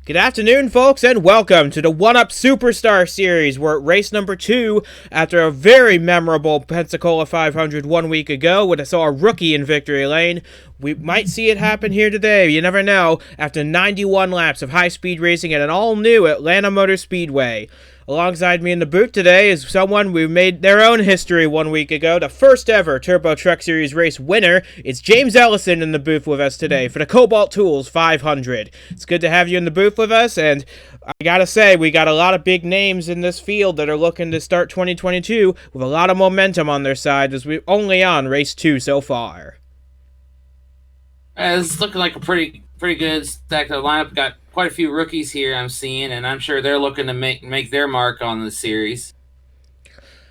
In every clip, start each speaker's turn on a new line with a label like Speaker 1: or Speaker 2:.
Speaker 1: Good afternoon, folks, and welcome to the One-Up Superstar Series. We're at race number 2 after a very memorable Pensacola 500 1 week ago when I saw a rookie in victory lane. We might see it happen here today. You never know. After 91 laps of high-speed racing at an all-new Atlanta Motor Speedway. Alongside me in the booth today is someone who made their own history 1 week ago, the first ever Turbo Truck Series race winner. It's James Ellison in the booth with us today for the Kobalt Tools 500. It's good to have you in the booth with us, and I gotta say, we got a lot of big names in this field that are looking to start 2022 with a lot of momentum on their side as we're only on race 2 so far.
Speaker 2: It's looking like a pretty good stacked up lineup. Got quite a few rookies here I'm seeing, and I'm sure they're looking to make their mark on the series.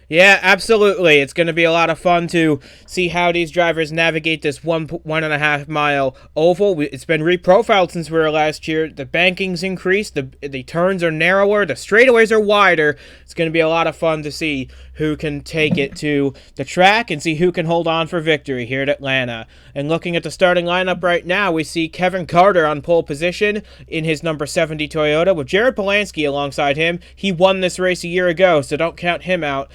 Speaker 1: Yeah, absolutely. It's going to be a lot of fun to see how these drivers navigate this 1.5 mile oval. It's been reprofiled since we were last year. The banking's increased. The turns are narrower. The straightaways are wider. It's going to be a lot of fun to see who can take it to the track and see who can hold on for victory here at Atlanta. And looking at the starting lineup right now, we see Kevin Carter on pole position in his number 70 Toyota with Jared Polanski alongside him. He won this race a year ago, so don't count him out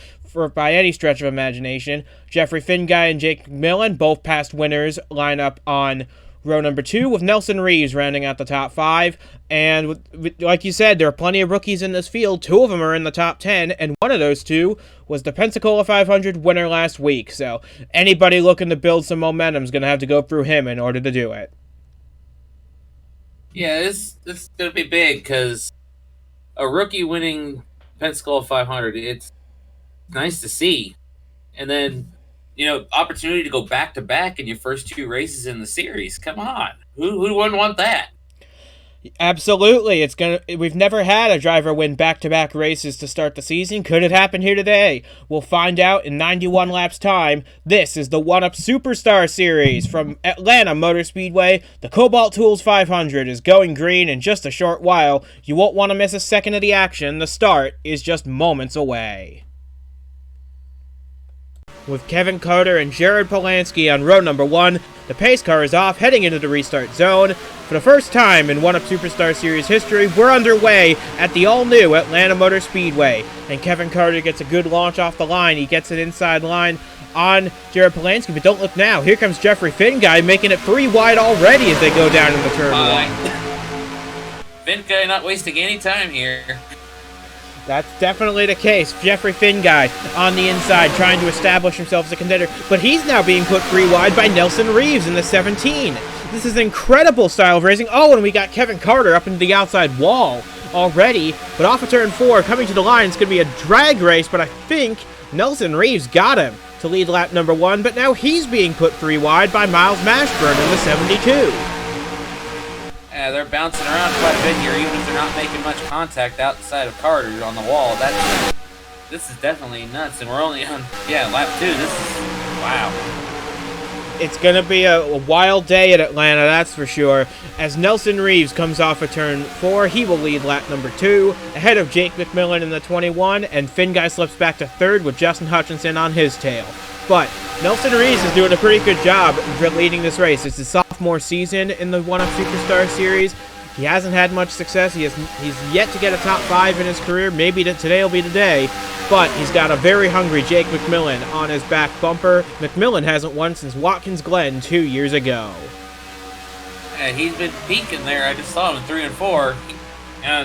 Speaker 1: by any stretch of imagination. Jeffrey Finguy and Jake McMillan, both past winners, line up on row number 2, with Nelson Reeves rounding out the top 5. And like you said, there are plenty of rookies in this field. 2 of them are in the top 10, and one of those 2 was the Pensacola 500 winner last week. So anybody looking to build some momentum is going to have to go through him in order to do it.
Speaker 2: Yeah, this is going to be big because a rookie winning Pensacola 500, it's nice to see. And then, opportunity to go back-to-back in your first 2 races in the series. Come on. Who wouldn't want that?
Speaker 1: Absolutely. We've never had a driver win back-to-back races to start the season. Could it happen here today? We'll find out in 91 laps time. This is the One-Up Superstar Series from Atlanta Motor Speedway. The Kobalt Tools 500 is going green in just a short while. You won't want to miss a second of the action. The start is just moments away. With Kevin Carter and Jared Polanski on row number 1, the pace car is off, heading into the restart zone. For the first time in One-Up Superstar Series history, we're underway at the all-new Atlanta Motor Speedway. And Kevin Carter gets a good launch off the line. He gets an inside line on Jared Polanski, but don't look now. Here comes Jeffrey Finguy, making it 3 wide already as they go down in the turn 1.
Speaker 2: Finguy not wasting any time here.
Speaker 1: That's definitely the case. Jeffrey Finguy on the inside trying to establish himself as a contender, but he's now being put 3 wide by Nelson Reeves in the 17. This is an incredible style of racing. Oh, and we got Kevin Carter up into the outside wall already, but off of turn 4, coming to the line, it's going to be a drag race, but I think Nelson Reeves got him to lead lap number 1, but now he's being put 3 wide by Miles Mashburn in the 72.
Speaker 2: Yeah, they're bouncing around quite a bit here, even if they're not making much contact outside of Carter on the wall. This is definitely nuts, and we're only on, lap 2. This is, wow.
Speaker 1: It's going to be a wild day at Atlanta, that's for sure. As Nelson Reeves comes off of turn 4, he will lead lap number 2, ahead of Jake McMillan in the 21, and Finguy slips back to 3rd with Justin Hutchinson on his tail. But Nelson Reeves is doing a pretty good job leading this race. It's his sophomore season in the One-Up Superstar Series. He hasn't had much success. He's yet to get a top 5 in his career. Maybe today will be the day. But he's got a very hungry Jake McMillan on his back bumper. McMillan hasn't won since Watkins Glen 2 years ago.
Speaker 2: Yeah, he's been peaking there. I just saw him in 3 and 4.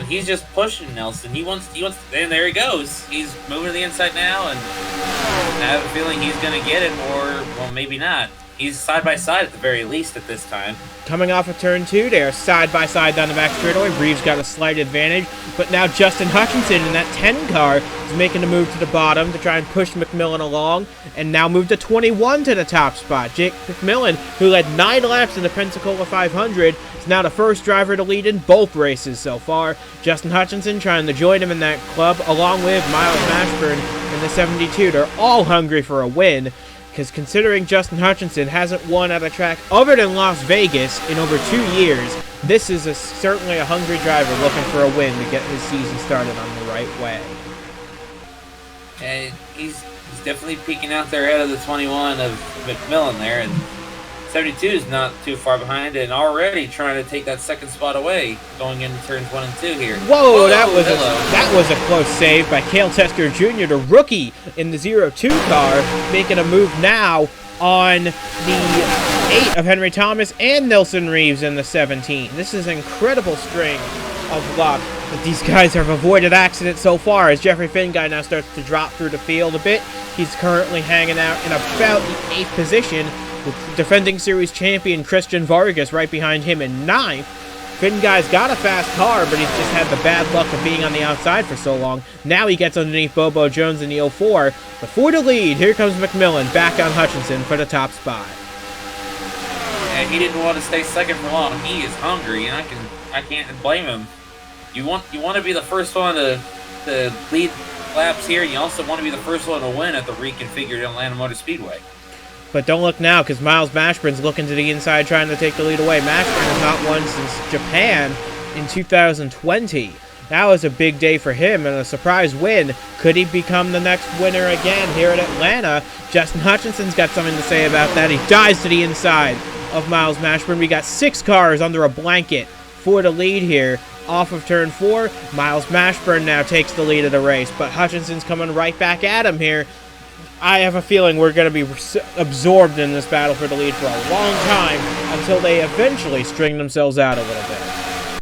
Speaker 2: He's just pushing Nelson. He wants, and there he goes. He's moving to the inside now, and I have a feeling he's going to get it, or, well, maybe not. He's side by side at the very least at this time.
Speaker 1: Coming off of turn 2, they are side by side down the back straightaway. Reeves got a slight advantage, but now Justin Hutchinson in that 10 car is making a move to the bottom to try and push McMillan along, and now moved to 21 to the top spot. Jake McMillan, who led 9 laps in the Pensacola 500, is now the first driver to lead in both races so far. Justin Hutchinson trying to join him in that club, along with Miles Mashburn in the 72. They're all hungry for a win, because considering Justin Hutchinson hasn't won at a track other than Las Vegas in over 2 years, this is certainly a hungry driver looking for a win to get his season started on the right way.
Speaker 2: And he's definitely peeking out there ahead of the 21 of McMillan there, and 72 is not too far behind and already trying to take that second spot away going into turns 1 and 2 here.
Speaker 1: Whoa, that was a close save by Cale Tesker Jr., the rookie in the 0-2 car, making a move now on the 8 of Henry Thomas and Nelson Reeves in the 17. This is an incredible string of luck that these guys have avoided accidents so far as Jeffrey Finguy now starts to drop through the field a bit. He's currently hanging out in about the 8th position with defending series champion Christian Vargas right behind him in 9th. Finguy's got a fast car, but he's just had the bad luck of being on the outside for so long. Now he gets underneath Bobo Jones in the 04. But for the lead, here comes McMillan back on Hutchinson for the top spot.
Speaker 2: Yeah, he didn't want to stay second for long. He is hungry, and I can't blame him. You want to be the first one to lead laps here. You also want to be the first one to win at the reconfigured Atlanta Motor Speedway.
Speaker 1: But don't look now, because Miles Mashburn's looking to the inside trying to take the lead away. Mashburn has not won since Japan in 2020. That was a big day for him and a surprise win. Could he become the next winner again here at Atlanta? Justin Hutchinson's got something to say about that. He dives to the inside of Miles Mashburn. We got 6 cars under a blanket for the lead here. Off of turn 4, Miles Mashburn now takes the lead of the race, but Hutchinson's coming right back at him here. I have a feeling we're going to be absorbed in this battle for the lead for a long time until they eventually string themselves out a little bit.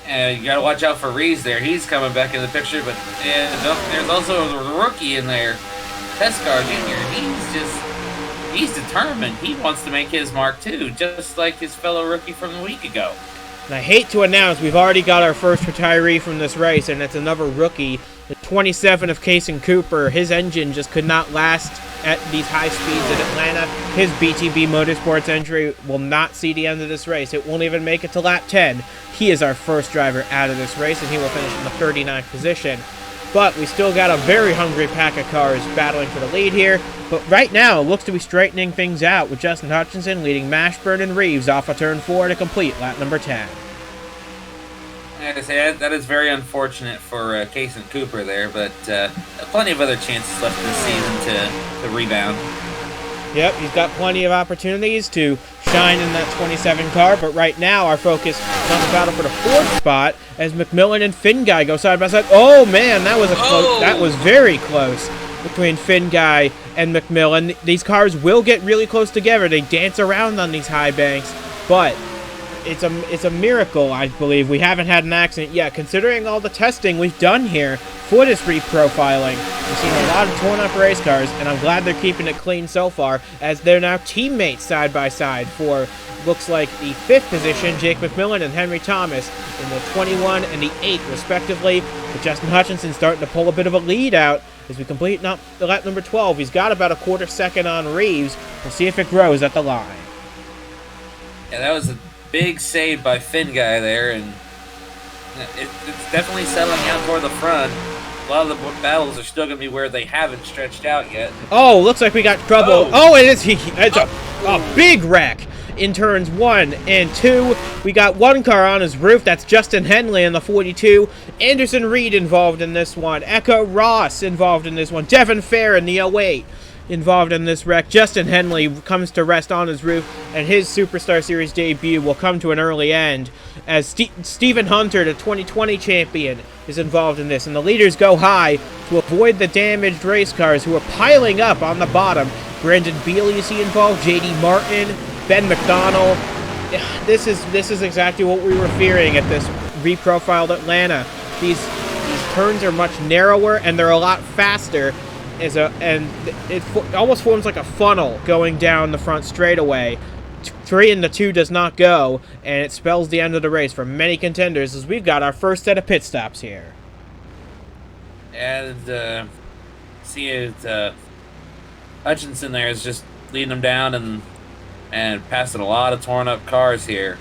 Speaker 2: And you got to watch out for Reeves there. He's coming back in the picture, but there's also a rookie in there, Tesker Jr. He's determined. He wants to make his mark too, just like his fellow rookie from a week ago.
Speaker 1: And I hate to announce, we've already got our first retiree from this race, and it's another rookie. The 27 of Kaysen Cooper, his engine just could not last at these high speeds in Atlanta. His BTB Motorsports entry will not see the end of this race. It won't even make it to lap 10. He is our first driver out of this race, and he will finish in the 39th position. But we still got a very hungry pack of cars battling for the lead here. But right now, it looks to be straightening things out with Justin Hutchinson leading Mashburn and Reeves off of turn 4 to complete lap number 10.
Speaker 2: I have to say, that is very unfortunate for Kaysen Cooper there, but plenty of other chances left in the season to rebound.
Speaker 1: Yep, he's got plenty of opportunities to shine in that 27 car, but right now our focus is on the battle for the 4th spot as McMillan and Finguy go side by side. Oh man, that was that was very close between Finguy and McMillan. These cars will get really close together. They dance around on these high banks, but it's a miracle, I believe. We haven't had an accident yet, considering all the testing we've done here for this reprofiling. We've seen a lot of torn-up race cars, and I'm glad they're keeping it clean so far, as they're now teammates side by side for, looks like, the 5th position, Jake McMillan and Henry Thomas in the 21 and the 8, respectively. But Justin Hutchinson starting to pull a bit of a lead out as we complete lap number 12. He's got about a quarter second on Reeves. We'll see if it grows at the line.
Speaker 2: Yeah, that was a big save by Finguy there, and it's definitely settling out toward the front. A lot of the battles are still going to be where they haven't stretched out yet.
Speaker 1: Oh, looks like we got trouble. Oh, it's a big wreck in turns 1 and 2. We got one car on his roof. That's Justin Henley in the 42. Anderson Reed involved in this one. Echo Ross involved in this one. Devin Fair in the 08. Involved in this wreck. Justin Henley comes to rest on his roof, and his Superstar Series debut will come to an early end as Stephen Hunter, the 2020 champion, is involved in this, and the leaders go high to avoid the damaged race cars who are piling up on the bottom. Brandon Bealey, is he involved? JD Martin, Ben McDonald. This is exactly what we were fearing at this reprofiled Atlanta. These turns are much narrower, and they're a lot faster. And it almost forms like a funnel going down the front straightaway. 3 and the 2 does not go, and it spells the end of the race for many contenders as we've got our first set of pit stops here.
Speaker 2: And see it, Hutchinson there is just leading them down and passing a lot of torn up cars here.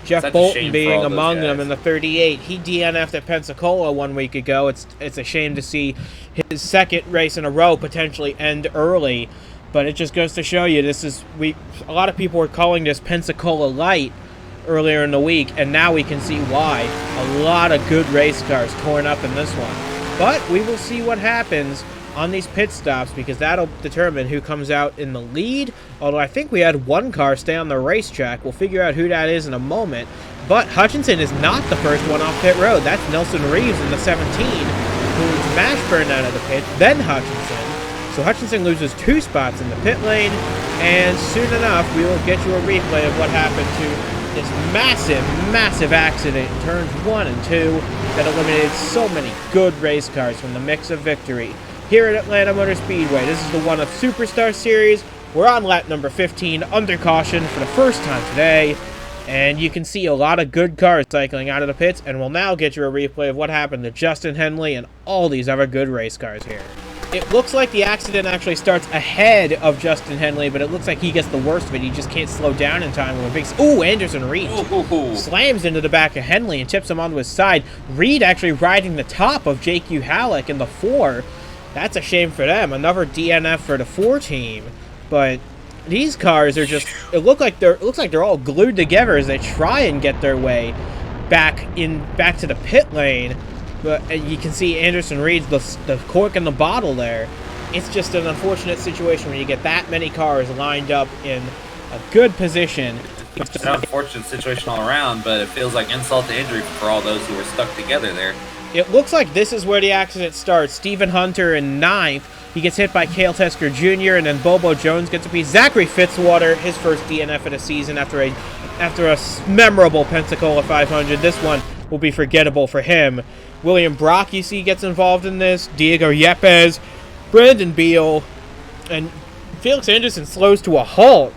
Speaker 1: Jeff Bolton being among them in the 38. He DNF'd at Pensacola 1 week ago. It's a shame to see his second race in a row potentially end early, but it just goes to show you a lot of people were calling this Pensacola light earlier in the week, and now we can see why. A lot of good race cars torn up in this one. But we will see what happens on these pit stops because that'll determine who comes out in the lead. Although I think we had one car stay on the racetrack. We'll figure out who that is in a moment. But Hutchinson is not the first one off pit road. That's Nelson Reeves in the 17, who smash burned out of the pit, then Hutchinson. So Hutchinson loses 2 spots in the pit lane, and soon enough we will get you a replay of what happened to this massive accident in turns 1 and 2 that eliminated so many good race cars from the mix of victory. Here at Atlanta Motor Speedway, this is the One Up Superstar Series. We're on lap number 15 under caution for the first time today, and you can see a lot of good cars cycling out of the pits, and we'll now get you a replay of what happened to Justin Henley and all these other good race cars here. It looks like the accident actually starts ahead of Justin Henley, but it looks like he gets the worst of it. He just can't slow down in time. With a big... Ooh, Anderson Reed slams into the back of Henley and tips him onto his side. Reed actually riding the top of J.Q. Halleck in the 4. That's a shame for them. Another DNF for the 4 team. But these cars are just... It looks like they're all glued together as they try and get their way back to the pit lane. But you can see Anderson Reed's the cork in the bottle there. It's just an unfortunate situation when you get that many cars lined up in a good position.
Speaker 2: It's an unfortunate situation all around, but it feels like insult to injury for all those who were stuck together there.
Speaker 1: It looks like this is where the accident starts. Stephen Hunter in 9th. He gets hit by Cale Tesker Jr., and then Bobo Jones gets a piece. Zachary Fitzwater, his first DNF of the season after a memorable Pensacola 500. This one will be forgettable for him. William Brock, you see, gets involved in this. Diego Yepes, Brandon Beal, and Felix Anderson slows to a halt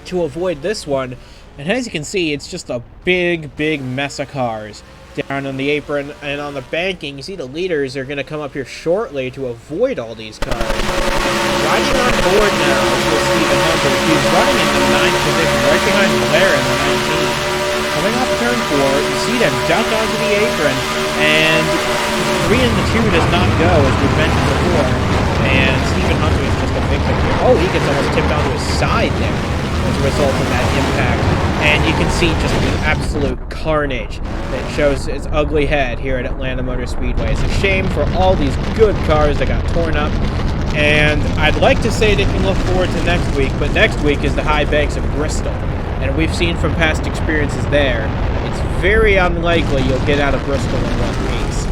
Speaker 1: to avoid this one. And as you can see, it's just a big mess of cars down on the apron and on the banking. You see the leaders are going to come up here shortly to avoid all these cars. Riding on board now is Stephen Hunter. He's running in the 9th position, right behind Blair in the 19th. Coming off turn 4, you see them duck onto the apron, and 3 and the 2 does not go, as we've mentioned before. And Stephen Hunter is just a victim here. Oh, he gets almost tipped onto his side there as a result of that impact. And you can see just the absolute carnage that shows its ugly head here at Atlanta Motor Speedway. It's a shame for all these good cars that got torn up. And I'd like to say they can look forward to next week, but next week is the high banks of Bristol. And we've seen from past experiences there, it's very unlikely you'll get out of Bristol in one piece.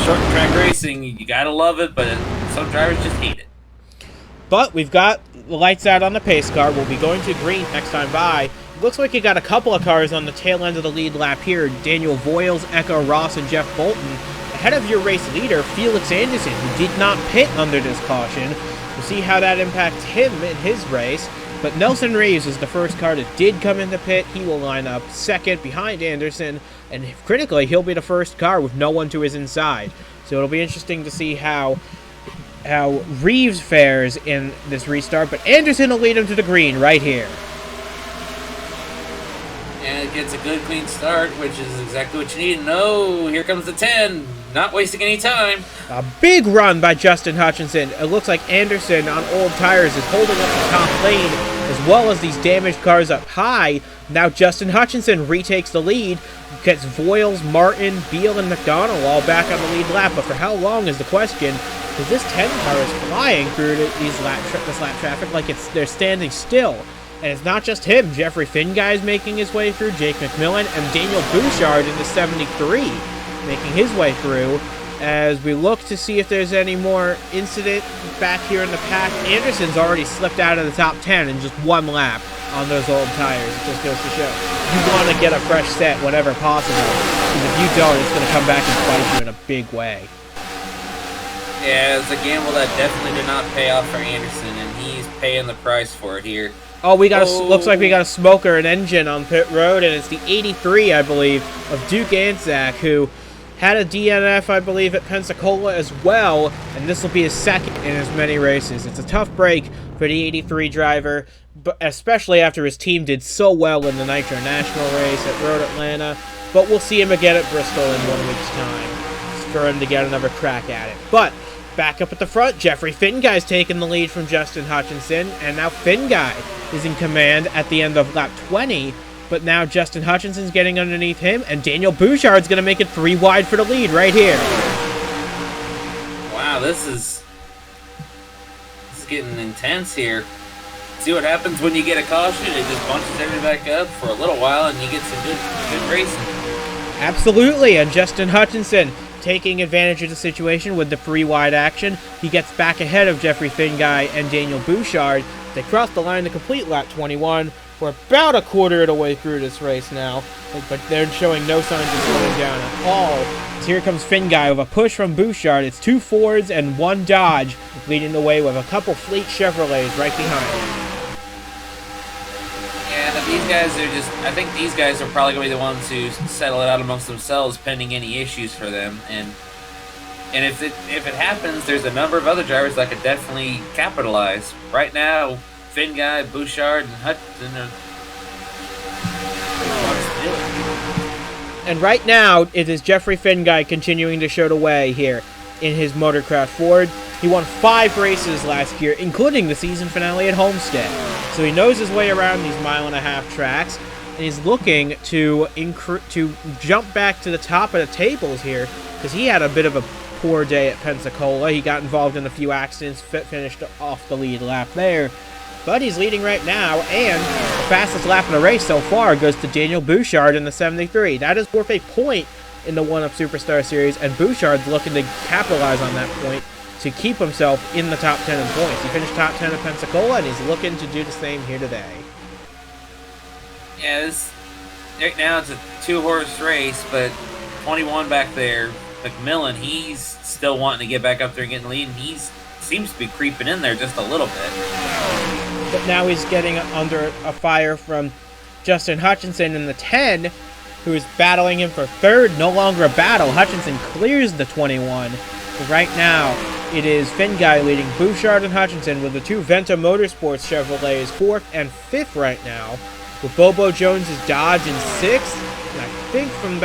Speaker 2: Short track racing, you gotta love it, but some drivers just hate it.
Speaker 1: But we've got the lights out on the pace car. We'll be going to green next time by. Looks like you got a couple of cars on the tail end of the lead lap here. Daniel Voiles, Echo Ross, and Jeff Bolton. Ahead of your race leader, Felix Anderson, who did not pit under this caution. We'll see how that impacts him in his race. But Nelson Reeves is the first car that did come into pit. He will line up second behind Anderson. And critically, he'll be the first car with no one to his inside. So it'll be interesting to see how Reeves fares in this restart. But Anderson will lead him to the green right here.
Speaker 2: And it gets a good, clean start, which is exactly what you need. No, here comes the 10. Not wasting any time.
Speaker 1: A big run by Justin Hutchinson. It looks like Anderson on old tires is holding up the top lane, as well as these damaged cars up high. Now Justin Hutchinson retakes the lead, gets Voiles, Martin, Beal, and McDonald all back on the lead lap. But for how long is the question? Because this 10 car is flying through this lap traffic like they're standing still. And it's not just him. Jeffrey Finguy is making his way through, Jake McMillan, and Daniel Bouchard in the 73 making his way through. As we look to see if there's any more incident back here in the pack. Anderson's already slipped out of the top 10 in just one lap on those old tires. It just goes to show you want to get a fresh set whenever possible, because if you don't, it's going to come back and bite you in a big way.
Speaker 2: Yeah, it's a gamble that definitely did not pay off for Anderson, and he's paying the price for it here.
Speaker 1: Oh, looks like we got a smoker, an engine on pit road, and it's the 83, I believe, of Duke Anzac, who had a DNF, I believe, at Pensacola as well, and this will be his second in as many races. It's a tough break for the 83 driver, but especially after his team did so well in the Nitro National race at Road Atlanta. But we'll see him again at Bristol in 1 week's time for him to get another crack at it. But back up at the front, Jeffrey Finguy's taking the lead from Justin Hutchinson, and now Finguy is in command at the end of lap 20. But now Justin Hutchinson's getting underneath him, and Daniel Bouchard's going to make it 3 wide for the lead right here.
Speaker 2: this is getting intense here. See what happens when you get a caution. It just bunches everybody back up for a little while, and you get some good racing.
Speaker 1: Absolutely, and Justin Hutchinson taking advantage of the situation with the free wide action. He gets back ahead of Jeffrey Finguy and Daniel Bouchard. They cross the line to complete lap 21. We're about a quarter of the way through this race now, but they're showing no signs of slowing down at all. So here comes Finguy with a push from Bouchard. It's 2 Fords and 1 Dodge leading the way with a couple Fleet Chevrolets right behind him.
Speaker 2: Yeah, these guys are just... I think these guys are probably going to be the ones who settle it out amongst themselves pending any issues for them. And if it happens, there's a number of other drivers that could definitely capitalize. Right now, Finguy, Bouchard, and Hutchinson are...
Speaker 1: And right now, it is Jeffrey Finguy continuing to show the way here in his Motorcraft Ford. He won 5 races last year, including the season finale at Homestead. So he knows his way around these mile-and-a-half tracks, and he's looking to jump back to the top of the tables here, because he had a bit of a poor day at Pensacola. He got involved in a few accidents, finished off the lead lap there. But he's leading right now, and the fastest lap in the race so far goes to Daniel Bouchard in the 73. That is worth a point in the 1-Up Superstar Series, and Bouchard's looking to capitalize on that point to keep himself in the top 10 in points. He finished top 10 at Pensacola, and he's looking to do the same here today.
Speaker 2: Yeah, right now it's a 2-horse race, but 21 back there, McMillan, he's still wanting to get back up there and get in the lead, and he seems to be creeping in there just a little bit.
Speaker 1: But now he's getting under a fire from Justin Hutchinson in the 10, who is battling him for third. No longer a battle. Hutchinson clears the 21. But right now, it is Finguy leading Bouchard and Hutchinson with the 2 Venta Motorsports Chevrolets 4th and 5th right now, with Bobo Jones' Dodge in 6th. And I think from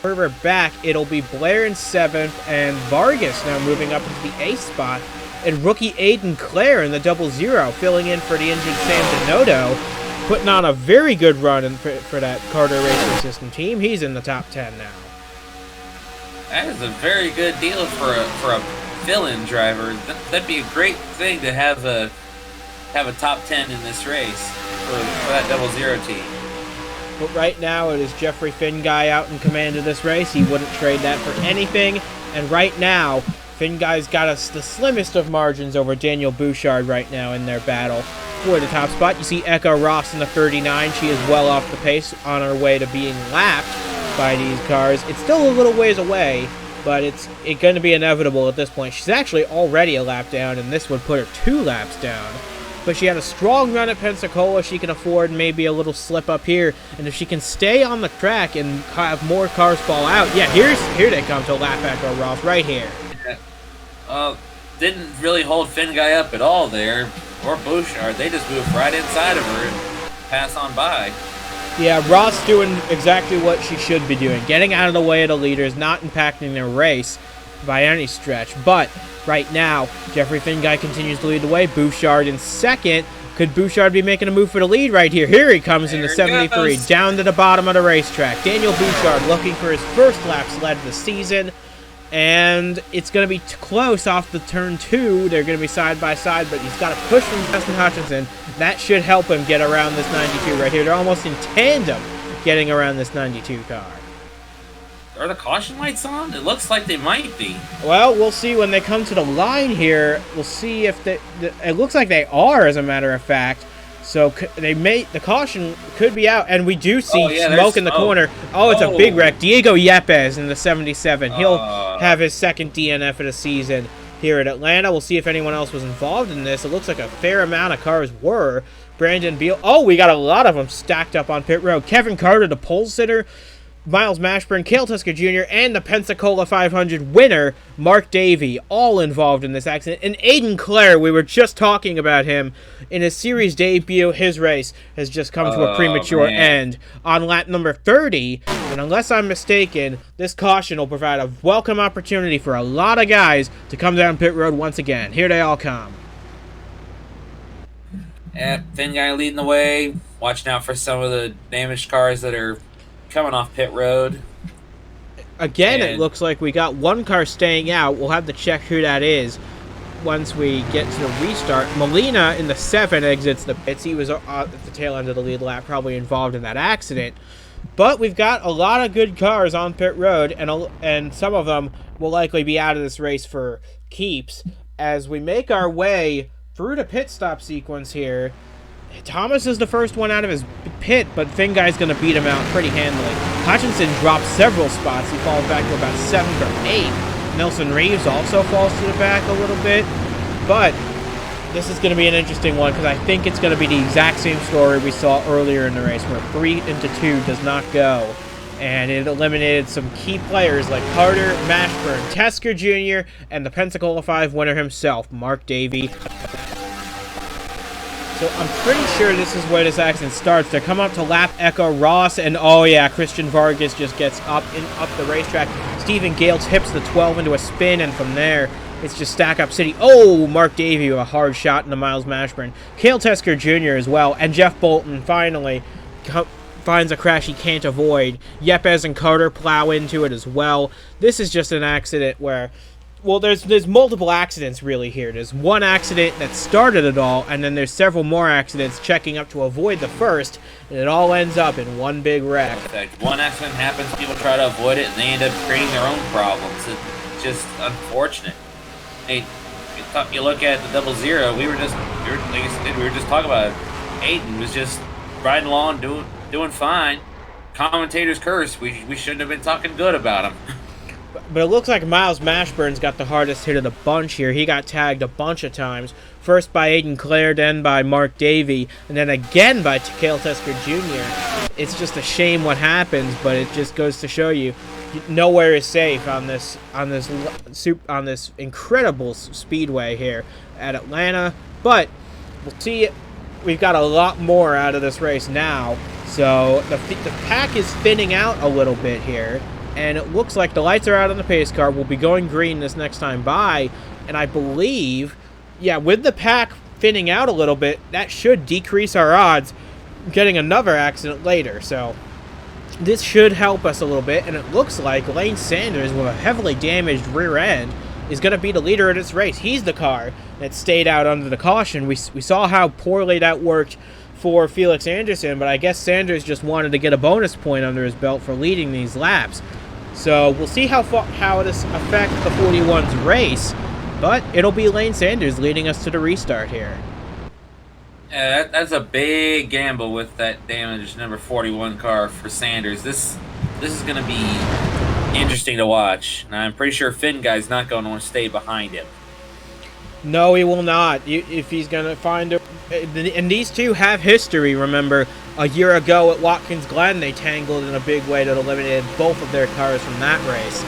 Speaker 1: further back, it'll be Blair in 7th, and Vargas now moving up into the 8th spot. And rookie Aiden Clare in the 00, filling in for the injured Sam Denotto, putting on a very good run for that Carter Racing System team. He's in the top 10 now.
Speaker 2: That is a very good deal for a fill-in driver. That'd be a great thing to have a top 10 in this race for that 00 team.
Speaker 1: But right now it is Jeffrey Finguy out in command of this race. He wouldn't trade that for anything. And right now, Finguy's got us the slimmest of margins over Daniel Bouchard right now in their battle for the top spot. You see Eka Ross in the 39. She is well off the pace on her way to being lapped by these cars. It's still a little ways away, but it's going to be inevitable at this point. She's actually already a lap down, and this would put her 2 laps down. But she had a strong run at Pensacola. She can afford maybe a little slip up here. And if she can stay on the track and have more cars fall out, yeah, here they come to lap Eka Ross right here.
Speaker 2: Didn't really hold Finguy up at all there, or Bouchard. They just moved right inside of her and pass on by.
Speaker 1: Yeah, Ross doing exactly what she should be doing, getting out of the way of the leaders, not impacting their race by any stretch. But right now, Jeffrey Finguy continues to lead the way. Bouchard in 2nd. Could Bouchard be making a move for the lead right here? Here he comes in the 73, down to the bottom of the racetrack. Daniel Bouchard looking for his first lap sled of the season. And it's going to be close off the turn 2. They're going to be side by side, but he's got a push from Justin Hutchinson. That should help him get around this 92 right here. They're almost in tandem getting around this 92 car.
Speaker 2: Are the caution lights on? It looks like they might be.
Speaker 1: Well, we'll see when they come to the line here. We'll see if it looks like they are, as a matter of fact. So the caution could be out, and we do see smoke in the corner. Oh, it's a big wreck. Diego Yepes in the 77. He'll have his 2nd DNF of the season here at Atlanta. We'll see if anyone else was involved in this. It looks like a fair amount of cars were. Brandon Beal. Oh, we got a lot of them stacked up on pit road. Kevin Carter, the pole sitter. Miles Mashburn, Cale Tusker Jr., and the Pensacola 500 winner, Marc Davey, all involved in this accident. And Aiden Clare, we were just talking about him in his series debut. His race has just come to a premature end on lap number 30. And unless I'm mistaken, this caution will provide a welcome opportunity for a lot of guys to come down pit road once again. Here they all come.
Speaker 2: Yeah, Finguy leading the way. Watching out for some of the damaged cars that are coming off pit road.
Speaker 1: Again, it looks like we got one car staying out. We'll have to check who that is once we get to the restart. Molina in the 7 exits the pits. He was at the tail end of the lead lap, probably involved in that accident. But we've got a lot of good cars on pit road, and some of them will likely be out of this race for keeps. As we make our way through the pit stop sequence here, Thomas is the first one out of his pit, but Finn Guy's going to beat him out pretty handily. Hutchinson drops several spots. He falls back to about 7th or 8th. Nelson Reeves also falls to the back a little bit, but this is going to be an interesting one because I think it's going to be the exact same story we saw earlier in the race where 3 into 2 does not go, and it eliminated some key players like Carter, Mashburn, Tesker Jr., and the Pensacola 5 winner himself, Marc Davey. So I'm pretty sure this is where this accident starts. They come up to lap Echo Ross, and oh yeah, Christian Vargas just gets up the racetrack. Stephen Gale tips the 12 into a spin, and from there, it's just stack up city. Oh, Marc Davey with a hard shot into Miles Mashburn. Cale Tesker Jr. as well, and Jeff Bolton finally finds a crash he can't avoid. Yepes and Carter plow into it as well. This is just an accident where, well, there's multiple accidents really here. There's one accident that started it all, and then there's several more accidents checking up to avoid the first, and it all ends up in one big wreck.
Speaker 2: In fact, one accident happens, people try to avoid it, and they end up creating their own problems. It's just unfortunate. Hey, you look at the 0-0. We were just talking about it. Aiden was just riding along, doing fine. Commentators curse. We shouldn't have been talking good about him.
Speaker 1: But it looks like Miles Mashburn's got the hardest hit of the bunch here. He got tagged a bunch of times. First by Aiden Clare, then by Marc Davey, and then again by Cale Tesker Jr. It's just a shame what happens, but it just goes to show you nowhere is safe on this incredible speedway here at Atlanta. But we'll see. We've got a lot more out of this race now. So the pack is thinning out a little bit here. And it looks like the lights are out on the pace car. We'll be going green this next time by. And I believe, yeah, with the pack thinning out a little bit, that should decrease our odds getting another accident later. So this should help us a little bit. And it looks like Lane Sanders, with a heavily damaged rear end, is going to be the leader of this race. He's the car that stayed out under the caution. We saw how poorly that worked for Felix Anderson, but I guess Sanders just wanted to get a bonus point under his belt for leading these laps. So we'll see how this affects the 41's race, but it'll be Lane Sanders leading us to the restart here.
Speaker 2: Yeah, that's a big gamble with that damaged number 41 car for Sanders. This is going to be interesting to watch. Now, I'm pretty sure Finn Guy's not going to want to stay behind him.
Speaker 1: No, he will not. If he's going to find a... And these two have history, remember. A year ago at Watkins Glen, they tangled in a big way that eliminated both of their cars from that race.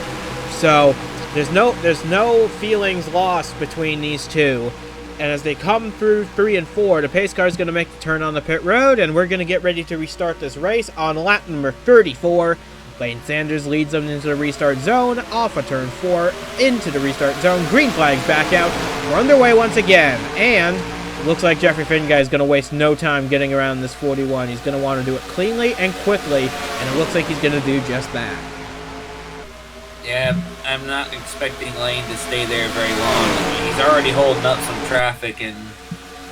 Speaker 1: So there's no feelings lost between these two. And as they come through 3 and 4, the pace car is going to make the turn on the pit road, and we're going to get ready to restart this race on lap number 34. Lane Sanders leads them into the restart zone, off of turn 4, into the restart zone. Green flags back out. We're underway once again, and it looks like Jeffrey Finguy is going to waste no time getting around this 41. He's going to want to do it cleanly and quickly, and it looks like he's going to do just that.
Speaker 2: Yeah, I'm not expecting Lane to stay there very long. He's already holding up some traffic, and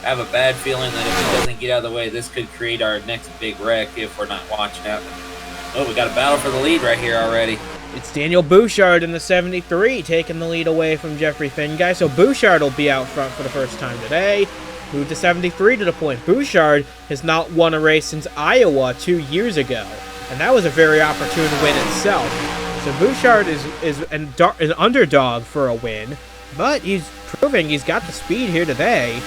Speaker 2: I have a bad feeling that if he doesn't get out of the way, this could create our next big wreck if we're not watching out. Oh, we got a battle for the lead right here already.
Speaker 1: It's Daniel Bouchard in the 73 taking the lead away from Jeffrey Finguy, so Bouchard will be out front for the first time today. Moved to 73 to the point. Bouchard has not won a race since Iowa 2 years ago, and that was a very opportune win itself. So Bouchard is an underdog for a win, but he's proving he's got the speed here today.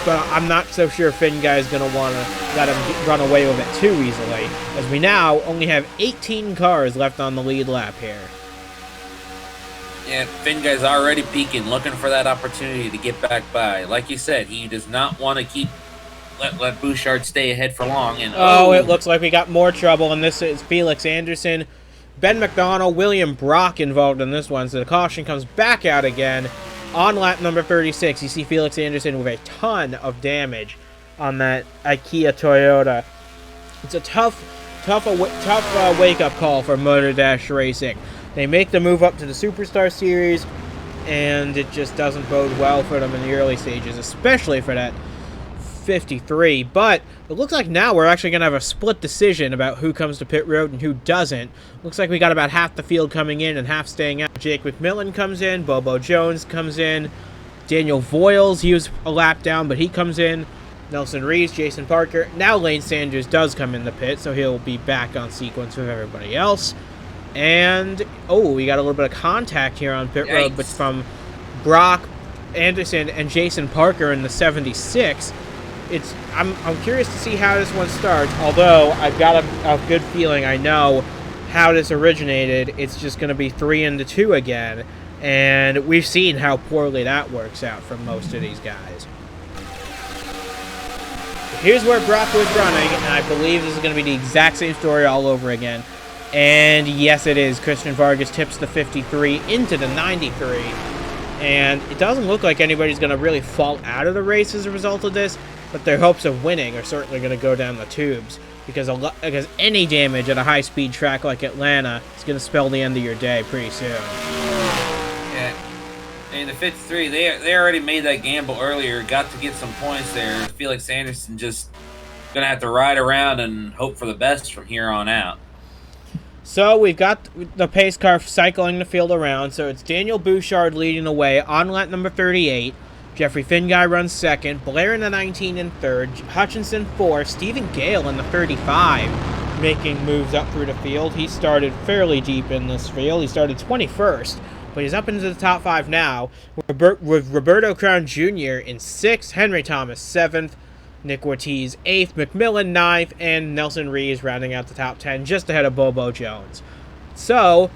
Speaker 1: But I'm not so sure Finguy is going to want to let him run away with it too easily, as we now only have 18 cars left on the lead lap here.
Speaker 2: Yeah, Finguy's already peeking, looking for that opportunity to get back by. Like you said, he does not want to let Bouchard stay ahead for long. And
Speaker 1: it looks like we got more trouble, and this is Felix Anderson, Ben McDonald, William Brock involved in this one, so the caution comes back out again. On lap number 36, you see Felix Anderson with a ton of damage on that IKEA Toyota. It's a tough tough wake-up call for Motor Dash Racing. They make the move up to the Superstar Series, and it just doesn't bode well for them in the early stages, especially for that 53. But it looks like now we're actually going to have a split decision about who comes to pit road and who doesn't. Looks like we got about half the field coming in and half staying out. Jake McMillan comes in, Bobo Jones comes in, Daniel Voiles, he was a lap down, but he comes in. Nelson Rees, Jason Parker. Now Lane Sanders does come in the pit, so he'll be back on sequence with everybody else. And, we got a little bit of contact here on pit road, but from Brock Anderson and Jason Parker in the 76. I'm curious to see how this one starts, although I've got a good feeling I know how this originated. It's just going to be 3 into 2 again, and we've seen how poorly that works out for most of these guys. Here's where Brock was running, and I believe this is going to be the exact same story all over again. And yes, it is. Christian Vargas tips the 53 into the 93. And it doesn't look like anybody's going to really fall out of the race as a result of this, but their hopes of winning are certainly going to go down the tubes. Because any damage at a high-speed track like Atlanta is going to spell the end of your day pretty soon.
Speaker 2: Yeah. And the 53, they already made that gamble earlier, got to get some points there. Felix Anderson just going to have to ride around and hope for the best from here on out.
Speaker 1: So we've got the pace car cycling the field around. So it's Daniel Bouchard leading the way on lap number 38. Jeffrey Finguy runs second. Blair in the 19 in third. Hutchinson 4. Stephen Gale in the 35 making moves up through the field. He started fairly deep in this field. He started 21st. But he's up into the top 5 now, with Roberto Crown Jr. in 6th, Henry Thomas 7th, Nick Ortiz 8th, McMillan 9th, and Nelson Rees rounding out the top 10, just ahead of Bobo Jones. So,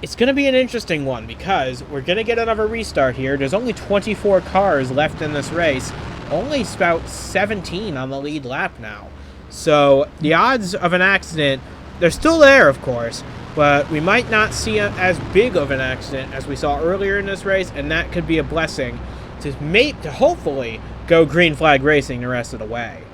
Speaker 1: it's going to be an interesting one, because we're going to get another restart here. There's only 24 cars left in this race, only about 17 on the lead lap now. So, the odds of an accident, they're still there, of course, but we might not see as big of an accident as we saw earlier in this race, and that could be a blessing to hopefully go green flag racing the rest of the way.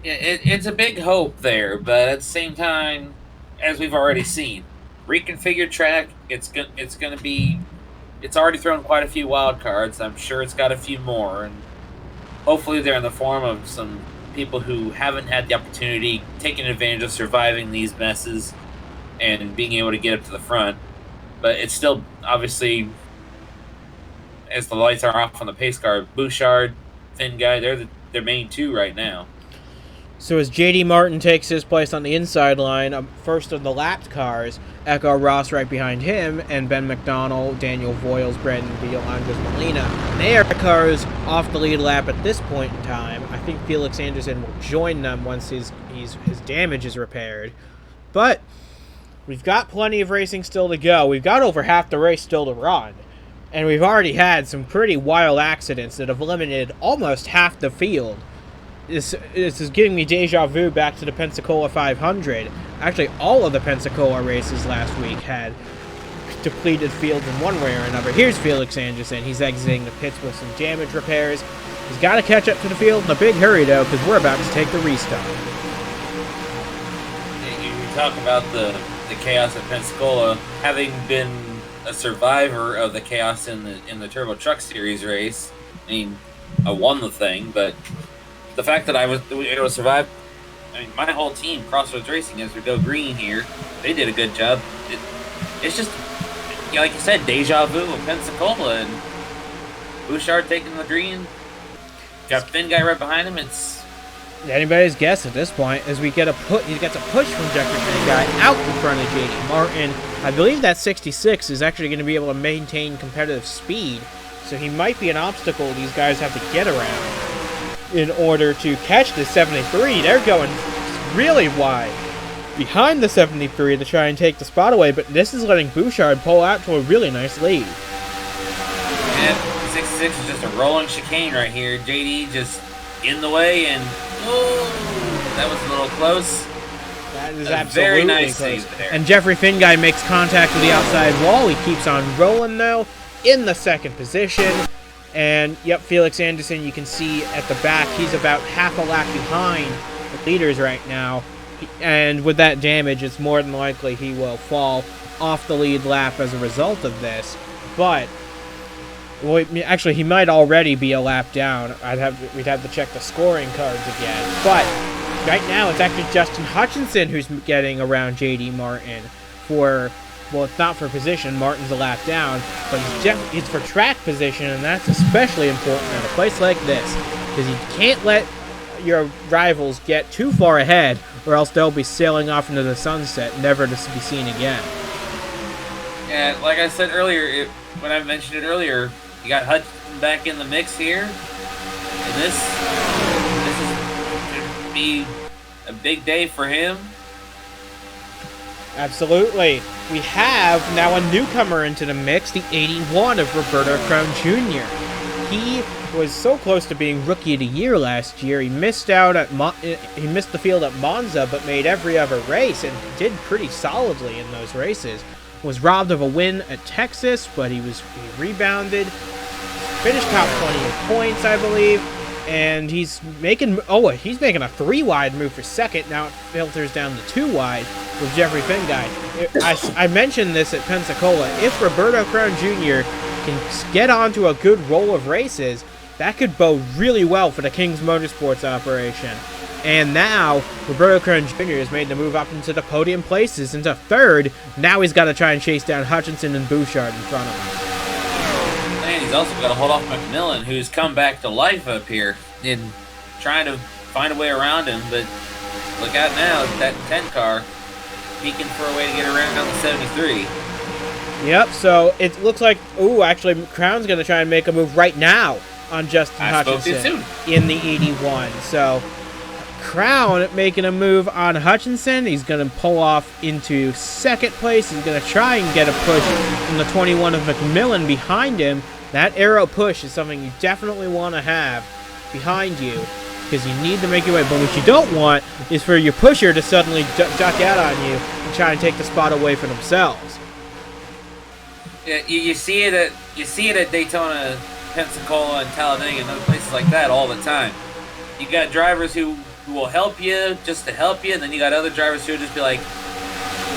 Speaker 2: Yeah, it's a big hope there, but at the same time, as we've already seen, reconfigured track, it's already thrown quite a few wild cards. I'm sure it's got a few more, and hopefully they're in the form of some people who haven't had the opportunity, taking advantage of surviving these messes and being able to get up to the front. But it's still, obviously, as the lights are off on the pace car, Bouchard, Finguy, they're their main two right now.
Speaker 1: So as J.D. Martin takes his place on the inside line, first of the lapped cars, Echo Ross right behind him, and Ben McDonald, Daniel Voiles, Brandon Beal, Andres Molina. They are cars off the lead lap at this point in time. I think Felix Anderson will join them once his damage is repaired. But we've got plenty of racing still to go. We've got over half the race still to run. And we've already had some pretty wild accidents that have eliminated almost half the field. This is giving me deja vu back to the Pensacola 500. Actually, all of the Pensacola races last week had depleted fields in one way or another. Here's Felix Anderson. He's exiting the pits with some damage repairs. He's got to catch up to the field in a big hurry, though, because we're about to take the restart.
Speaker 2: You talk about the chaos at Pensacola, having been a survivor of the chaos in the Turbo Truck Series race. I mean, I won the thing, but the fact that I was able to survive, I mean, my whole team, Crossroads Racing, as we go green here, they did a good job. It's just, like you said, deja vu of Pensacola, and Bouchard taking the green. Got Finguy right behind him. It's
Speaker 1: anybody's guess at this point, as we get he gets a push from Jeffrey Finguy out in front of J.D. Martin. I believe that 66 is actually going to be able to maintain competitive speed, so he might be an obstacle these guys have to get around in order to catch the 73. They're going really wide behind the 73 to try and take the spot away, but this is letting Bouchard pull out to a really nice lead.
Speaker 2: And 66 is just a rolling chicane right here. JD just in the way, and that was a little close.
Speaker 1: That is
Speaker 2: very
Speaker 1: absolutely
Speaker 2: nice
Speaker 1: close.
Speaker 2: save there.
Speaker 1: And Jeffrey Finguy makes contact with the outside wall. He keeps on rolling, though, in the second position. And, yep, Felix Anderson, you can see at the back, he's about half a lap behind the leaders right now. And with that damage, it's more than likely he will fall off the lead lap as a result of this. But, well, actually, he might already be a lap down. We'd have to check the scoring cards again. But right now, it's actually Justin Hutchinson who's getting around J.D. Martin for, well, it's not for position. Martin's a lap down, but it's for track position, and that's especially important at a place like this, because you can't let your rivals get too far ahead, or else they'll be sailing off into the sunset, never to be seen again.
Speaker 2: Yeah, like I said earlier, when I mentioned it earlier, you got Hudson back in the mix here, and this is going to be a big day for him.
Speaker 1: Absolutely. We have now a newcomer into the mix, the 81 of Roberto Crown Jr. He was so close to being Rookie of the Year last year. He missed out at he missed the field at Monza, but made every other race and did pretty solidly in those races. Was robbed of a win at Texas, but he rebounded, finished top 20 in points, I believe, and he's making a 3-wide move for second. Now it filters down to 2-wide with Jeffrey Fengay. I mentioned this at Pensacola. If Roberto Crown Jr. can get onto a good roll of races, that could bode really well for the King's Motorsports operation. And now, Roberto Crown Jr. has made the move up into the podium places, into third. Now he's got to try and chase down Hutchinson and Bouchard in front of him.
Speaker 2: And he's also got to hold off McMillan, who's come back to life up here in trying to find a way around him. But look out now, that 10 car peeking for a way to get around on the 73.
Speaker 1: Yep, so it looks like, actually, Crown's going to try and make a move right now on Justin Hutchinson in the 81. So Crown making a move on Hutchinson. He's going to pull off into second place. He's going to try and get a push from the 21 of McMillan behind him. That arrow push is something you definitely want to have behind you, because you need to make your way. But what you don't want is for your pusher to suddenly duck out on you and try and take the spot away for themselves.
Speaker 2: Yeah, you see it at Daytona, Pensacola, and Talladega, and other places like that all the time. You got drivers who will help you just to help you, and then you got other drivers who will just be like,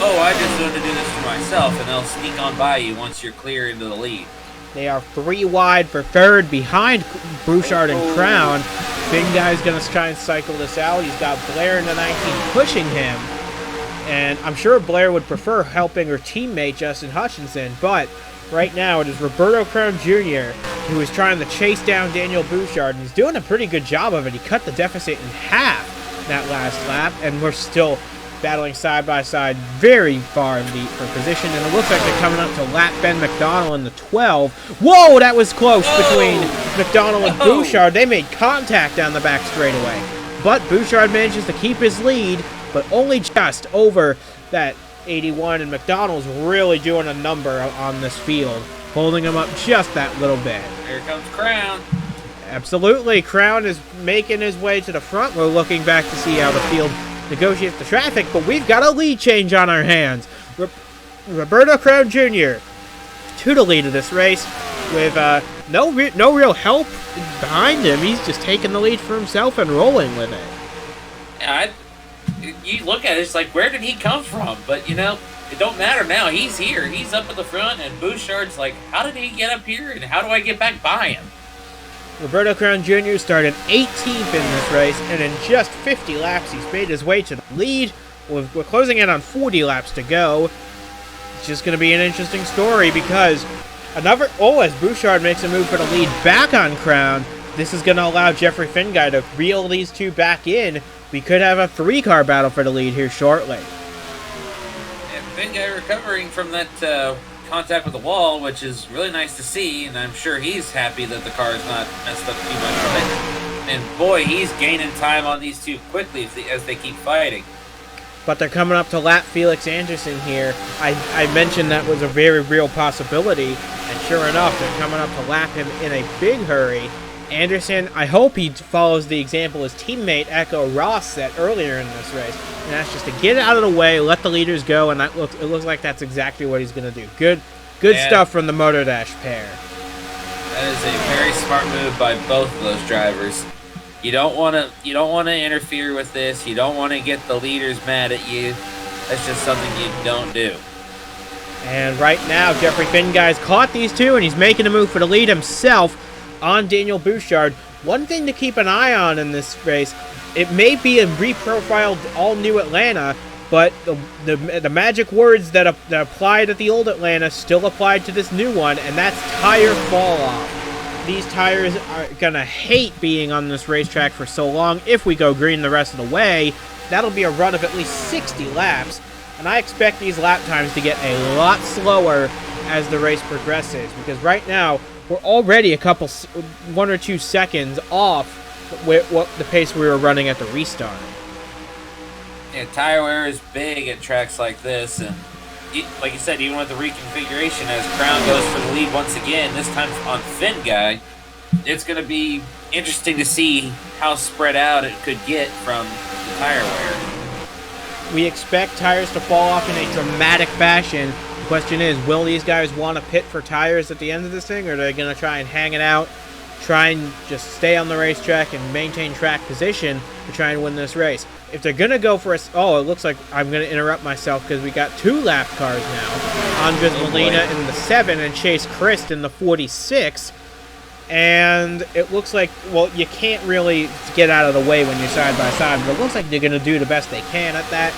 Speaker 2: "Oh, I just wanted to do this for myself," and they'll sneak on by you once you're clear into the lead.
Speaker 1: They are 3 wide for third behind Bouchard and Crown. Big guy's going to try and cycle this out. He's got Blair in the 19 pushing him. And I'm sure Blair would prefer helping her teammate Justin Hutchinson, but right now it is Roberto Crown Jr. who is trying to chase down Daniel Bouchard, and he's doing a pretty good job of it. He cut the deficit in half that last lap, and we're still battling side by side very far in the for position, and it looks like they're coming up to lap Ben McDonald in the 12. Whoa, that was close between McDonald and Bouchard. They made contact down the back straightaway, but Bouchard manages to keep his lead, but only just over that 81, and McDonald's really doing a number on this field, holding him up just that little bit.
Speaker 2: Here comes Crown.
Speaker 1: Absolutely, Crown is making his way to the front. We're looking back to see how the field negotiates the traffic, but we've got a lead change on our hands. Roberto Crown Jr. to the lead of this race with no real help behind him. He's just taking the lead for himself and rolling with it.
Speaker 2: Yeah, you look at it, it's like, where did he come from? But, you know, it don't matter now. He's here. He's up at the front, and Bouchard's like, how did he get up here, and how do I get back by him?
Speaker 1: Roberto Crown Jr. started 18th in this race, and in just 50 laps, he's made his way to the lead. We're closing in on 40 laps to go. It's just going to be an interesting story, because as Bouchard makes a move for the lead back on Crown, this is going to allow Jeffrey Fengay to reel these two back in. We could have a 3-car battle for the lead here shortly.
Speaker 2: And Fengay recovering from that contact with the wall, which is really nice to see, and I'm sure he's happy that the car is not messed up too much of it. And boy, he's gaining time on these two quickly as they keep fighting.
Speaker 1: But they're coming up to lap Felix Anderson here. I mentioned that was a very real possibility, and sure enough, they're coming up to lap him in a big hurry. Anderson, I hope he follows the example his teammate Echo Ross set earlier in this race, and that's just to get out of the way, let the leaders go, and it looks like that's exactly what he's going to do. Good stuff from the Motor Dash pair.
Speaker 2: That is a very smart move by both of those drivers. You don't want to interfere with this. You don't want to get the leaders mad at you. That's just something you don't do.
Speaker 1: And right now, Jeffrey Finguy's caught these two, and he's making a move for the lead himself on Daniel Bouchard. One thing to keep an eye on in this race, it may be a reprofiled all-new Atlanta, but the magic words that applied at the old Atlanta still applied to this new one, and that's tire fall-off. These tires are going to hate being on this racetrack for so long. If we go green the rest of the way, that'll be a run of at least 60 laps. And I expect these lap times to get a lot slower as the race progresses. Because right now, we're already 1 or 2 seconds off with the pace we were running at the restart.
Speaker 2: Yeah, tire wear is big at tracks like this. And like you said, even with the reconfiguration, as Crown goes for the lead once again, this time on Finguy, it's going to be interesting to see how spread out it could get from the tire wear.
Speaker 1: We expect tires to fall off in a dramatic fashion. The question is, will these guys want to pit for tires at the end of this thing, or are they going to try and hang it out, try and just stay on the racetrack and maintain track position to try and win this race? If they're going to go for oh, it looks like I'm going to interrupt myself because we got 2 lap cars now. Andres Molina in the 7 and Chase Christ in the 46. And it looks like, well, you can't really get out of the way when you're side by side, but it looks like they're going to do the best they can at that.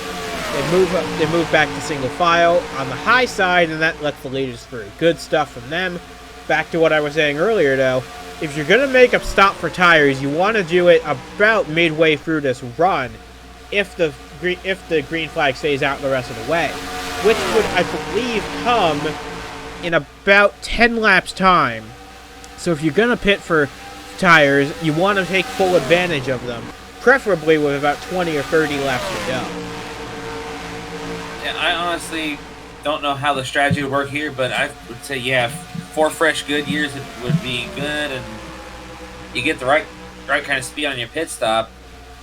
Speaker 1: They move back to single file on the high side, and that lets the leaders through. Good stuff from them. Back to what I was saying earlier, though. If you're going to make a stop for tires, you want to do it about midway through this run if the green flag stays out the rest of the way, which would, I believe, come in about 10 laps time. So if you're going to pit for tires, you want to take full advantage of them, preferably with about 20 or 30 laps to go.
Speaker 2: Yeah, I honestly don't know how the strategy would work here, but I would say, yeah, 4 fresh good years would be good, and you get the right kind of speed on your pit stop,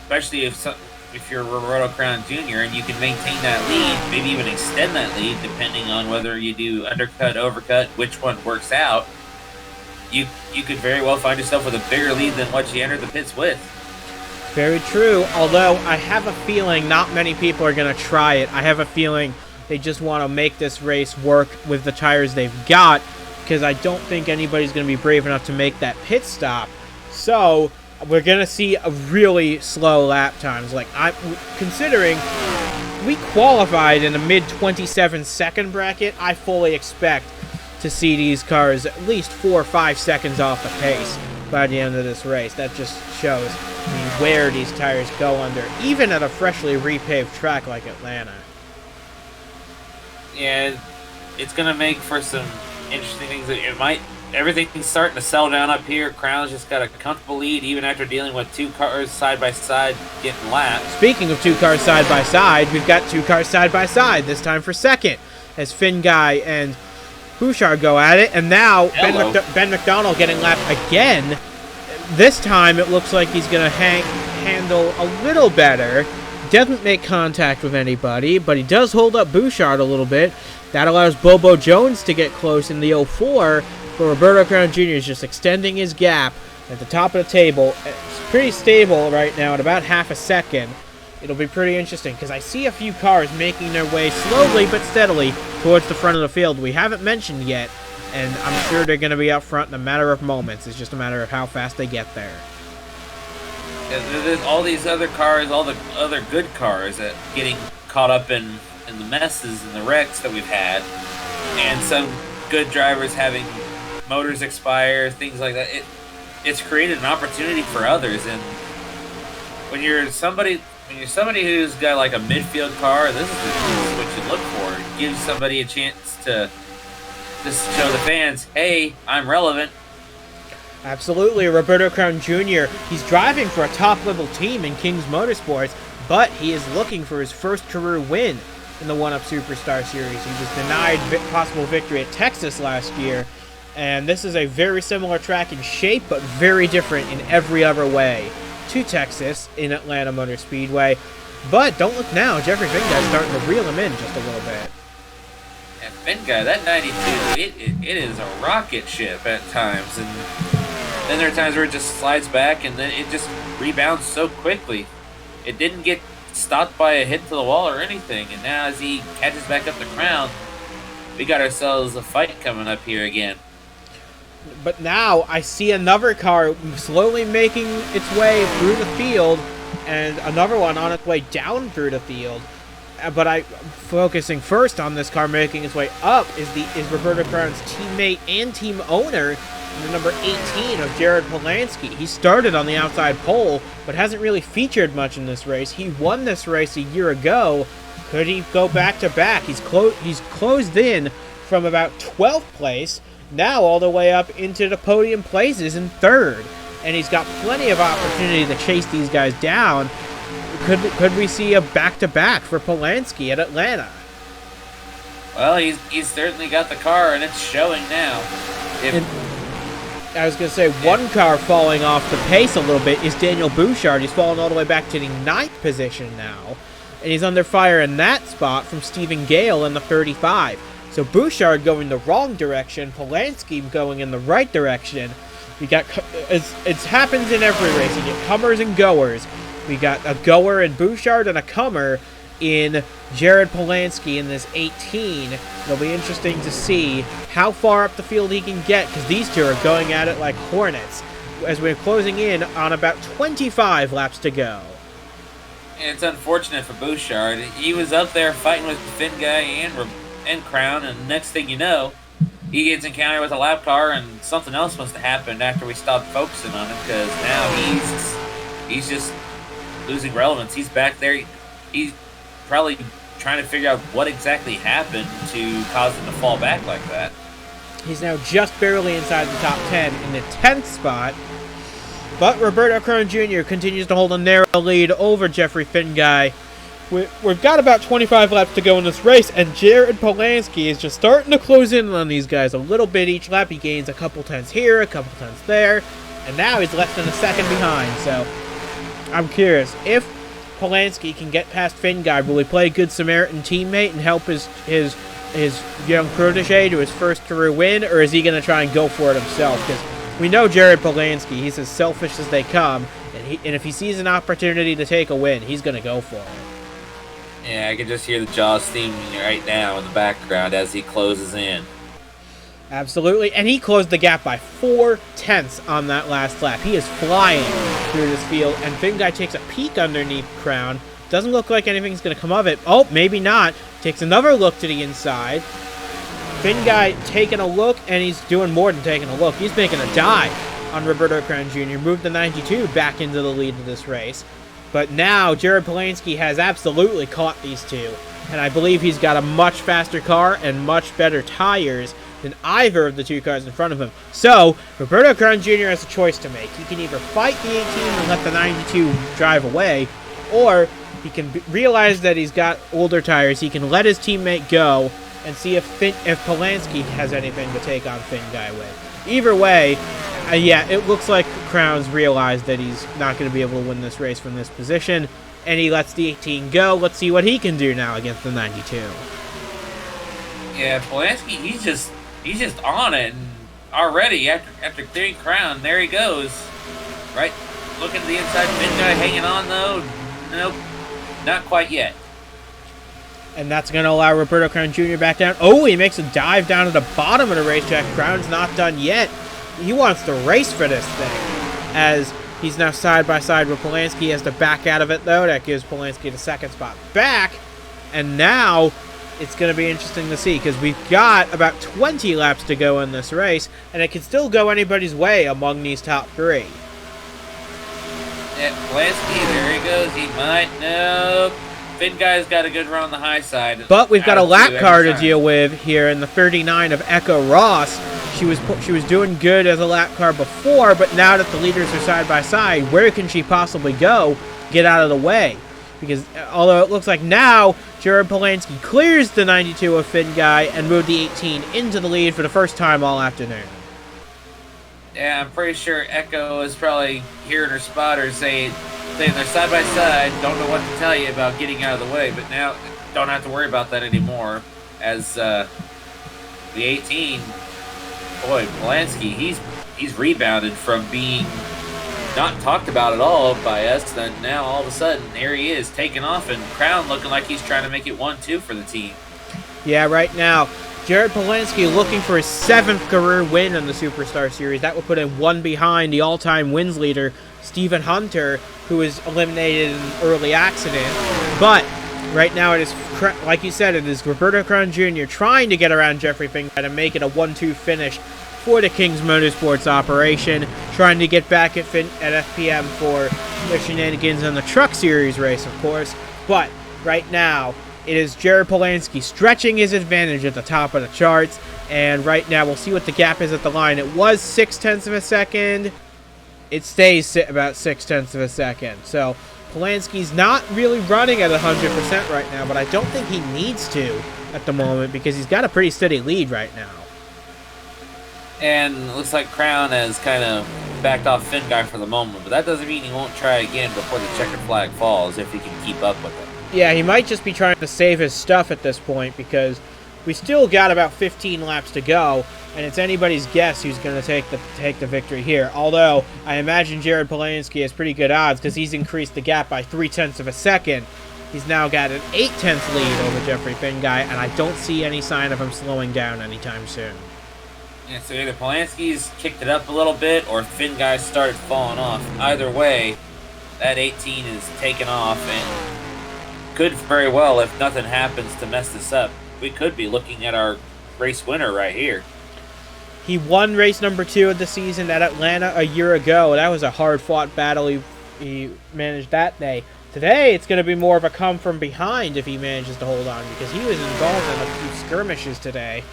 Speaker 2: especially if you're Roberto Crown Jr. and you can maintain that lead, maybe even extend that lead, depending on whether you do undercut, overcut, which one works out. You could very well find yourself with a bigger lead than what you entered the pits with.
Speaker 1: Very true, although I have a feeling not many people are going to try it. I have a feeling they just want to make this race work with the tires they've got, because I don't think anybody's going to be brave enough to make that pit stop. So we're going to see a really slow lap times. Like, considering we qualified in a mid-27 second bracket, I fully expect to see these cars at least 4 or 5 seconds off the pace by the end of this race. That just shows where these tires go under, even at a freshly repaved track like Atlanta.
Speaker 2: Yeah, it's going to make for some interesting things. Everything's starting to settle down up here. Crown's just got a comfortable lead, even after dealing with 2 cars side by side getting lapped.
Speaker 1: Speaking of 2 cars side by side, we've got 2 cars side by side, this time for second, as Finguy and Bouchard go at it, and now Ben McDonald getting lapped again. This time it looks like he's going to handle a little better. Doesn't make contact with anybody, but he does hold up Bouchard a little bit. That allows Bobo Jones to get close in the 04, but Roberto Crown Jr. is just extending his gap at the top of the table. It's pretty stable right now at about half a second. It'll be pretty interesting, because I see a few cars making their way slowly but steadily towards the front of the field we haven't mentioned yet, and I'm sure they're going to be up front in a matter of moments. It's just a matter of how fast they get there.
Speaker 2: There's all these other cars, all the other good cars that getting caught up in the messes and the wrecks that we've had, and some good drivers having motors expire, things like that. It's created an opportunity for others, and when you're somebody who's got like a midfield car, this is what you look for. It gives somebody a chance to just show the fans, hey, I'm relevant.
Speaker 1: Absolutely. Roberto Crown Jr., he's driving for a top-level team in King's Motorsports, but he is looking for his first career win in the 1UP Superstar Series. He was denied possible victory at Texas last year, and this is a very similar track in shape, but very different in every other way to Texas in Atlanta Motor Speedway. But don't look now, Jeffrey Finguy's starting to reel him in just a little bit.
Speaker 2: And Finguy, that 92, it is a rocket ship at times, and Then there are times where it just slides back and then it just rebounds so quickly. It didn't get stopped by a hit to the wall or anything. And now as he catches back up the Crown, we got ourselves a fight coming up here again.
Speaker 1: But now I see another car slowly making its way through the field, and another one on its way down through the field. But I'm focusing first on this car making its way up is Roberto Crown's teammate and team owner, the number 18 of Jared Polanski. He started on the outside pole, but hasn't really featured much in this race. He won this race a year ago. Could he go back to back? He's closed in from about 12th place, now all the way up into the podium places in 3rd. And he's got plenty of opportunity to chase these guys down. Could we see a back-to-back for Polanski at Atlanta?
Speaker 2: Well, he's certainly got the car, and it's showing now.
Speaker 1: I was going to say, one car falling off the pace a little bit is Daniel Bouchard. He's fallen all the way back to the 9th position now. And he's under fire in that spot from Stephen Gale in the 35. So Bouchard going the wrong direction, Polanski going in the right direction. We got it happens in every race. You get comers and goers. We got a goer in Bouchard and a comer in Jared Polanski in this 18. It'll be interesting to see how far up the field he can get, because these two are going at it like hornets as we're closing in on about 25 laps to go.
Speaker 2: It's unfortunate for Bouchard. He was up there fighting with the Finn guy and Crown, and next thing you know, he gets encountered with a lap car, and something else must have happened after we stopped focusing on him, because now he's just losing relevance. He's back there. He's probably trying to figure out what exactly happened to cause him to fall back like that.
Speaker 1: He's now just barely inside the top 10 in the 10th spot. But Roberto Crown Jr. continues to hold a narrow lead over Jeffrey Finguy. We've got about 25 laps to go in this race, and Jared Polanski is just starting to close in on these guys a little bit each lap. He gains a couple tenths here, a couple tenths there, and now he's less than a second behind. So I'm curious, if Polanski can get past Finguy, will he play a good Samaritan teammate and help his young protege to his first career win, or is he going to try and go for it himself? Because we know Jared Polanski, he's as selfish as they come, and if he sees an opportunity to take a win, he's going to go for it.
Speaker 2: Yeah, I can just hear the jaws steaming right now in the background as he closes in.
Speaker 1: Absolutely, and he closed the gap by 4 tenths on that last lap. He is flying through this field, and Finguy takes a peek underneath Crown. Doesn't look like anything's going to come of it. Oh, maybe not. Takes another look to the inside. Finguy taking a look, and he's doing more than taking a look. He's making a dive on Roberto Crown Jr., moved the 92 back into the lead of this race. But now Jared Polanski has absolutely caught these two, and I believe he's got a much faster car and much better tires than either of the two cars in front of him. So, Roberto Crown Jr. has a choice to make. He can either fight the 18 and let the 92 drive away, or he can realize that he's got older tires. He can let his teammate go and see if Polanski has anything to take on Finguy with. Either way, yeah, it looks like Crown's realized that he's not going to be able to win this race from this position, and he lets the 18 go. Let's see what he can do now against the 92.
Speaker 2: Yeah, Polanski, he's just on it, and already after clearing Crown, there he goes. Right, looking to the inside, Finguy hanging on though. Nope, not quite yet.
Speaker 1: And that's going to allow Roberto Crown Jr. back down. Oh, he makes a dive down to the bottom of the racetrack. Crown's not done yet. He wants to race for this thing, as he's now side by side with Polanski. He has to back out of it, though. That gives Polanski the second spot back. And now it's going to be interesting to see, because we've got about 20 laps to go in this race, and it can still go anybody's way among these top three.
Speaker 2: Yeah, Polanski, there he goes. He might. Nope. Finguy's got a good run on the high side.
Speaker 1: But we've got a lap car to deal with here in the 39 of Echo Ross. She was doing good as a lap car before, but now that the leaders are side by side, where can she possibly go? Get out of the way. Because although it looks like now Jared Polanski clears the 92 of Finguy and moved the 18 into the lead for the first time all afternoon.
Speaker 2: Yeah, I'm pretty sure Echo is probably hearing her spotter saying they're side by side, don't know what to tell you about getting out of the way, but now don't have to worry about that anymore, as the 18, boy, Polanski, he's rebounded from being not talked about at all by us. Then now all of a sudden here he is taking off, and Crown looking like he's trying to make it 1-2 for the team.
Speaker 1: Yeah, right now, Jared Polanski looking for his 7th career win in the Superstar Series. That would put him one behind the all-time wins leader, Stephen Hunter, who was eliminated in an early accident. But right now, it is, like you said, it is Roberto Crown Jr. trying to get around Jeffrey Finguy to make it a 1-2 finish for the Kings Motorsports operation, trying to get back at FPM for their shenanigans in the Truck Series race, of course. But right now, it is Jared Polanski stretching his advantage at the top of the charts. And right now, we'll see what the gap is at the line. It was 0.6 of a second. It stays about 0.6 of a second. So Polanski's not really running at 100% right now, but I don't think he needs to at the moment because he's got a pretty steady lead right now.
Speaker 2: And it looks like Crown has kind of backed off Finguy for the moment, but that doesn't mean he won't try again before the checkered flag falls if he can keep up with it. Yeah,
Speaker 1: he might just be trying to save his stuff at this point because we still got about 15 laps to go, and it's anybody's guess who's going to take the victory here. Although, I imagine Jared Polanski has pretty good odds because he's increased the gap by 0.3 of a second. He's now got an 0.8 lead over Jeffrey Finguy, and I don't see any sign of him slowing down anytime soon.
Speaker 2: Yeah, so either Polanski's kicked it up a little bit or Finguy started falling off. Either way, that 18 is taken off and could very well, if nothing happens to mess this up, we could be looking at our race winner right here.
Speaker 1: He won race number 2 of the season at Atlanta a year ago. That was a hard-fought battle he managed that day. Today, it's going to be more of a come from behind if he manages to hold on because he was involved in a few skirmishes today.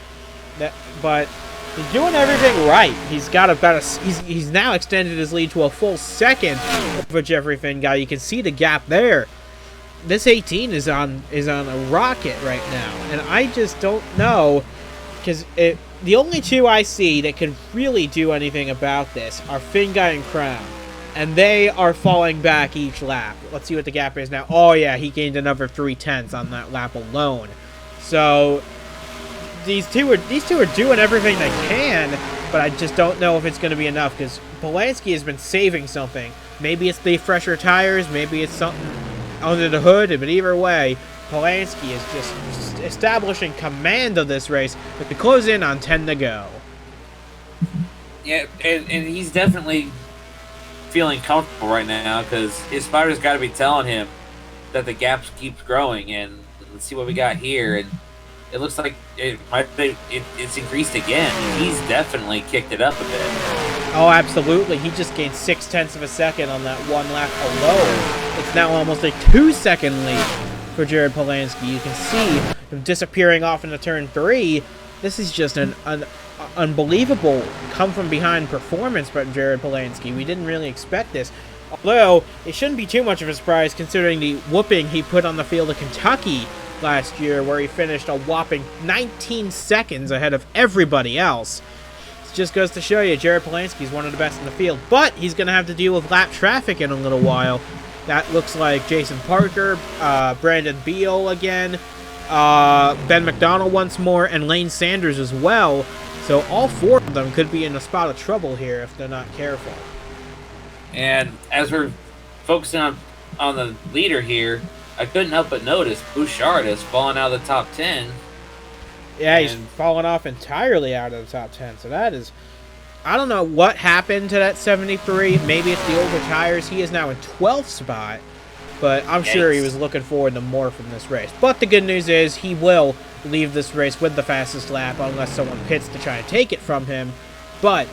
Speaker 1: But he's doing everything right. He's got about he's now extended his lead to a full second over Jeffrey Finguy. You can see the gap there. This 18 is on a rocket right now, and I just don't know because the only two I see that can really do anything about this are Finguy and Crown, and they are falling back each lap. Let's see what the gap is now. Oh yeah, he gained another 0.3 on that lap alone. So these two are doing everything they can, but I just don't know if it's going to be enough because Polanski has been saving something. Maybe it's the fresher tires, maybe it's something under the hood, but either way, Polanski is just establishing command of this race with the close in on 10 to go.
Speaker 2: Yeah, and he's definitely feeling comfortable right now because his spotter's got to be telling him that the gap keeps growing. And let's see what we got here. And it looks like it's increased again. He's definitely kicked it up a bit.
Speaker 1: Oh, absolutely. He just gained 0.6 of a second on that one lap alone. It's now almost a 2-second lead for Jared Polanski. You can see him disappearing off into turn 3. This is just an unbelievable come-from-behind performance by Jared Polanski. We didn't really expect this. Although, it shouldn't be too much of a surprise considering the whooping he put on the field of Kentucky last year, where he finished a whopping 19 seconds ahead of everybody else. It just goes to show you, Jared Polanski is one of the best in the field, but he's going to have to deal with lap traffic in a little while. That looks like Jason Parker, Brandon Beal again, Ben McDonald once more, and Lane Sanders as well. So all 4 of them could be in a spot of trouble here if they're not careful.
Speaker 2: And as we're focusing on the leader here, I couldn't help but notice Bouchard has fallen out of the top 10.
Speaker 1: Yeah, he's fallen off entirely out of the top 10. So that is, I don't know what happened to that 73. Maybe it's the older tires. He is now in 12th spot, but I'm sure he was looking forward to more from this race. But the good news is he will leave this race with the fastest lap unless someone pits to try and take it from him. But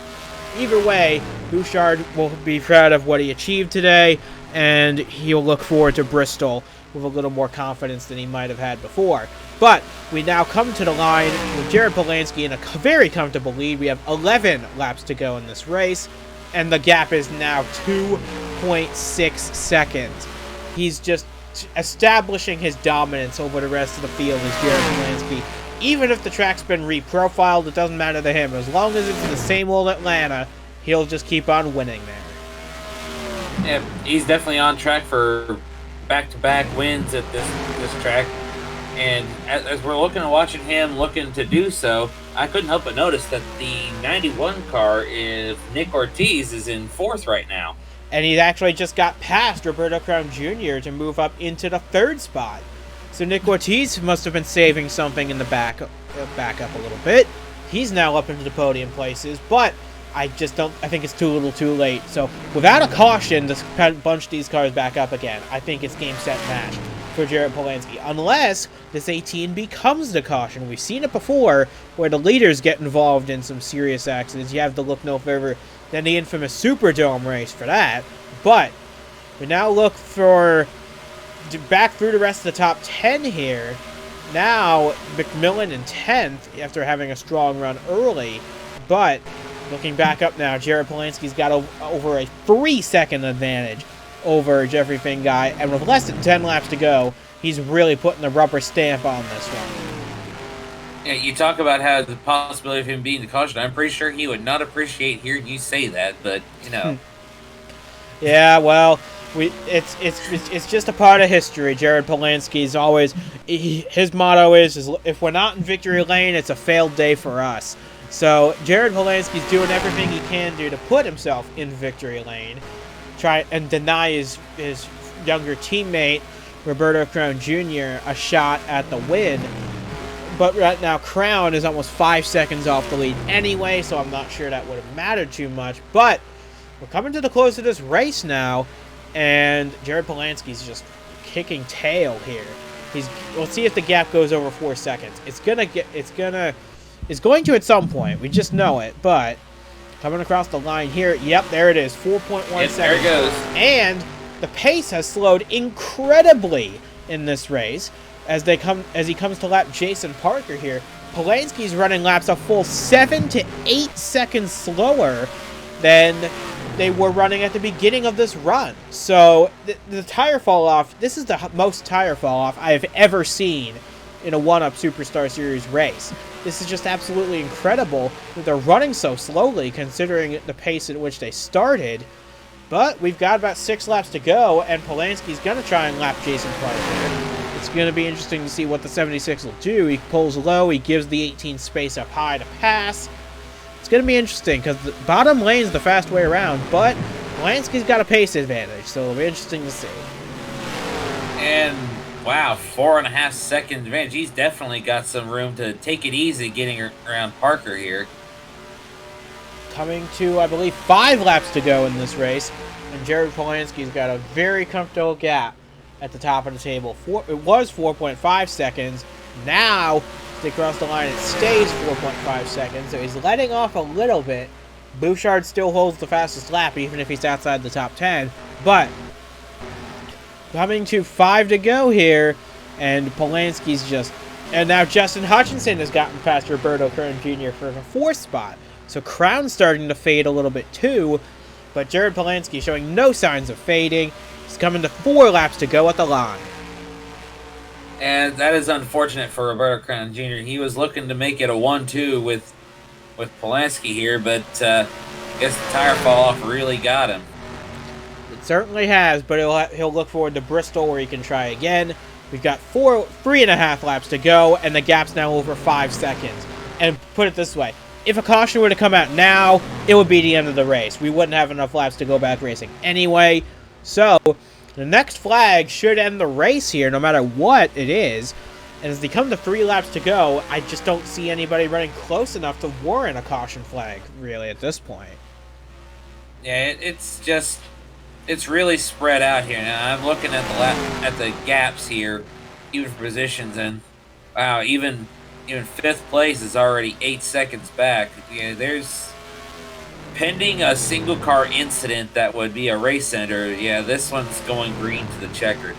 Speaker 1: either way, Bouchard will be proud of what he achieved today, and he'll look forward to Bristol with a little more confidence than he might have had before. But we now come to the line with Jared Polanski in a very comfortable lead. We have 11 laps to go in this race, and the gap is now 2.6 seconds. He's just establishing his dominance over the rest of the field as Jared Polanski. Even if the track's been reprofiled, it doesn't matter to him. As long as it's the same old Atlanta, he'll just keep on winning there.
Speaker 2: Yeah, he's definitely on track for back-to-back wins at this track. And as we're watching him looking to do so, I couldn't help but notice that the 91 car is Nick Ortiz is in 4th right now.
Speaker 1: And he actually just got past Roberto Crown Jr. to move up into the 3rd spot. So Nick Ortiz must have been saving something in the back up a little bit. He's now up into the podium places, but I think it's too little too late. So without a caution to bunch these cars back up again, I think it's game, set, match for Jared Polanski. Unless this 18 becomes the caution. We've seen it before where the leaders get involved in some serious accidents. You have to look no further than the infamous Superdome race for that. But we now look for back through the rest of the top 10 here. Now McMillan in 10th after having a strong run early. But looking back up now, Jared Polanski's got over a 3-second advantage over Jeffrey Finguy, and with less than 10 laps to go, he's really putting the rubber stamp on this one.
Speaker 2: Yeah, you talk about how the possibility of him being the caution. I'm pretty sure he would not appreciate hearing you say that, but you know.
Speaker 1: Yeah, well, it's just a part of history. Jared Polanski's always his motto is if we're not in victory lane, it's a failed day for us. So Jared Polanski's doing everything he can do to put himself in victory lane, try and deny his younger teammate Roberto Crown Jr. a shot at the win. But right now Crown is almost 5 seconds off the lead anyway, so I'm not sure that would have mattered too much. But we're coming to the close of this race now, and Jared Polanski's just kicking tail here. We'll see if the gap goes over 4 seconds. It's going to at some point. We just know it, but coming across the line here, yep, there it is, 4.1 seconds.
Speaker 2: There it goes.
Speaker 1: And the pace has slowed incredibly in this race as he comes to lap Jason Parker here. Polanski's running laps a full 7 to 8 seconds slower than they were running at the beginning of this run. So the tire fall off, this is the most tire fall off I have ever seen in a 1-Up Superstar Series race. This is just absolutely incredible that they're running so slowly considering the pace at which they started. But we've got about 6 laps to go, and Polanski's going to try and lap Jason Parker. It's going to be interesting to see what the 76 will do. He pulls low, he gives the 18 space up high to pass. It's going to be interesting because the bottom lane's the fast way around, but Polanski's got a pace advantage, so it'll be interesting to see.
Speaker 2: And wow, 4.5 second advantage. He's definitely got some room to take it easy getting around Parker here.
Speaker 1: Coming to, I believe, 5 laps to go in this race, and Jared Polanski's got a very comfortable gap at the top of the table. It was 4.5 seconds. Now, if they cross the line, it stays 4.5 seconds, so he's letting off a little bit. Bouchard still holds the fastest lap, even if he's outside the top 10, but coming to 5 to go here, and Polanski's just... And now Justin Hutchinson has gotten past Roberto Crown Jr. for the 4th spot. So Crown's starting to fade a little bit too, but Jared Polanski showing no signs of fading. He's coming to 4 laps to go at the line.
Speaker 2: And that is unfortunate for Roberto Crown Jr. He was looking to make it a 1-2 with Polanski here, but I guess the tire fall off really got him.
Speaker 1: It certainly has, but he'll look forward to Bristol where he can try again. We've got 3.5 laps to go, and the gap's now over 5 seconds. And put it this way, if a caution were to come out now, it would be the end of the race. We wouldn't have enough laps to go back racing anyway. So, the next flag should end the race here, no matter what it is. And as they come to 3 laps to go, I just don't see anybody running close enough to warrant a caution flag, really, at this point.
Speaker 2: Yeah, it's really spread out here. Now, I'm looking at the gaps here, even for positions, and wow, even 5th place is already 8 seconds back. Yeah, there's pending a single car incident that would be a race center. Yeah, this one's going green to the checkered.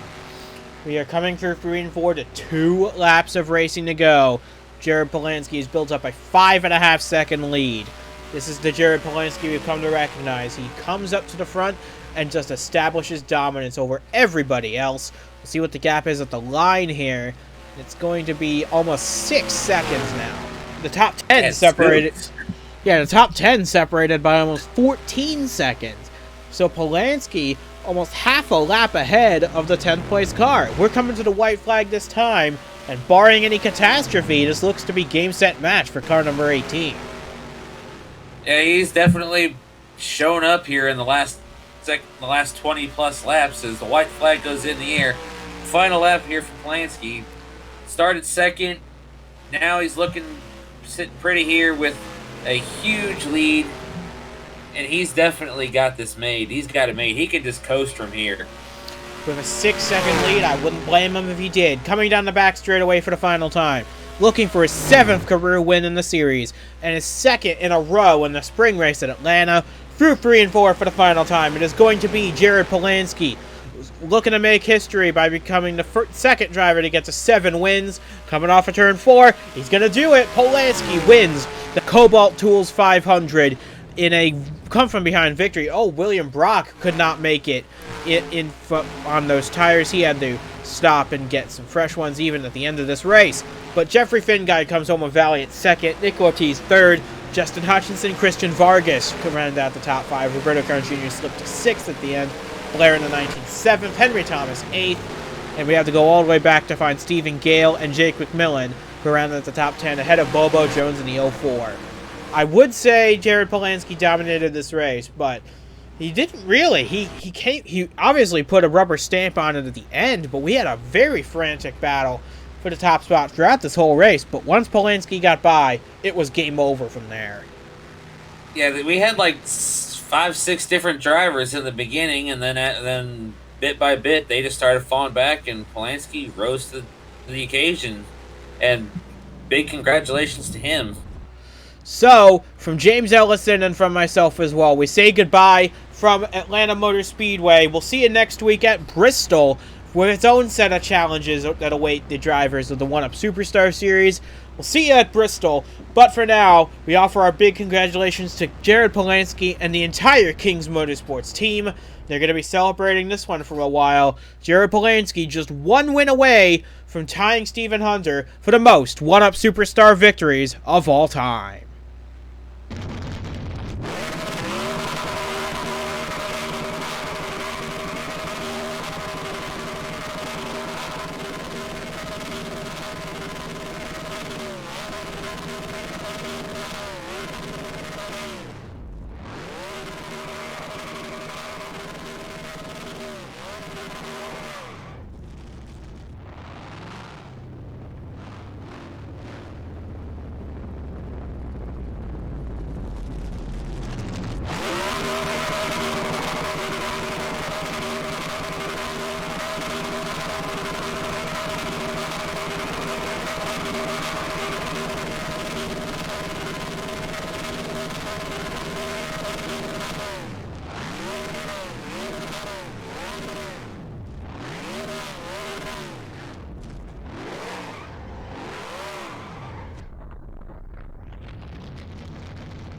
Speaker 1: We are coming through 3 and 4 to 2 laps of racing to go. Jared Polanski has built up a 5.5 second lead. This is the Jared Polanski we've come to recognize. He comes up to the front and just establishes dominance over everybody else. We'll see what the gap is at the line here. It's going to be almost 6 seconds now. The top 10 separated. Yeah, the top 10 separated by almost 14 seconds. So Polanski almost half a lap ahead of the 10th place car. We're coming to the white flag this time, And barring any catastrophe, this looks to be game, set, match for car number 18.
Speaker 2: Yeah, he's definitely shown up here in the last 20 plus laps as the white flag goes in the air. Final lap here for Polanski. Started second. Now he's sitting pretty here with a huge lead. And he's definitely got this made. He's got it made. He can just coast from here.
Speaker 1: With a 6-second lead, I wouldn't blame him if he did. Coming down the back straightaway for the final time. Looking for his 7th career win in the series. And his 2nd in a row in the spring race at Atlanta. Through 3 and 4 for the final time. It is going to be Jared Polanski. Looking to make history by becoming the 2nd driver to get to 7 wins. Coming off of turn 4. He's going to do it. Polanski wins the Kobalt Tools 500 in a come-from-behind victory. Oh, William Brock could not make it on those tires. He had to stop and get some fresh ones even at the end of this race. But Jeffrey Finguy comes home with valiant 2nd. Nick Ortiz 3rd. Justin Hutchinson, Christian Vargas rounded out the top 5. Roberto Crown Jr. slipped to 6th at the end. Blair in the 19th, 7th. Henry Thomas 8th. And we have to go all the way back to find Stephen Gale and Jake McMillan, who rounded at the top 10 ahead of Bobo Jones in the 04. I would say Jared Polanski dominated this race, but he didn't really. He obviously put a rubber stamp on it at the end, but we had a very frantic battle for the top spot throughout this whole race. But once Polanski got by, it was game over from there.
Speaker 2: Yeah, we had like 5-6 different drivers in the beginning, and then bit by bit they just started falling back, and Polanski rose to the occasion. And big congratulations to him.
Speaker 1: So, from James Ellison and from myself as well, we say goodbye from Atlanta Motor Speedway. We'll see you next week at Bristol with its own set of challenges that await the drivers of the 1UP Superstar Series. We'll see you at Bristol, but for now, we offer our big congratulations to Jared Polanski and the entire Kings Motorsports team. They're going to be celebrating this one for a while. Jared Polanski just 1 win away from tying Stephen Hunter for the most 1UP Superstar victories of all time.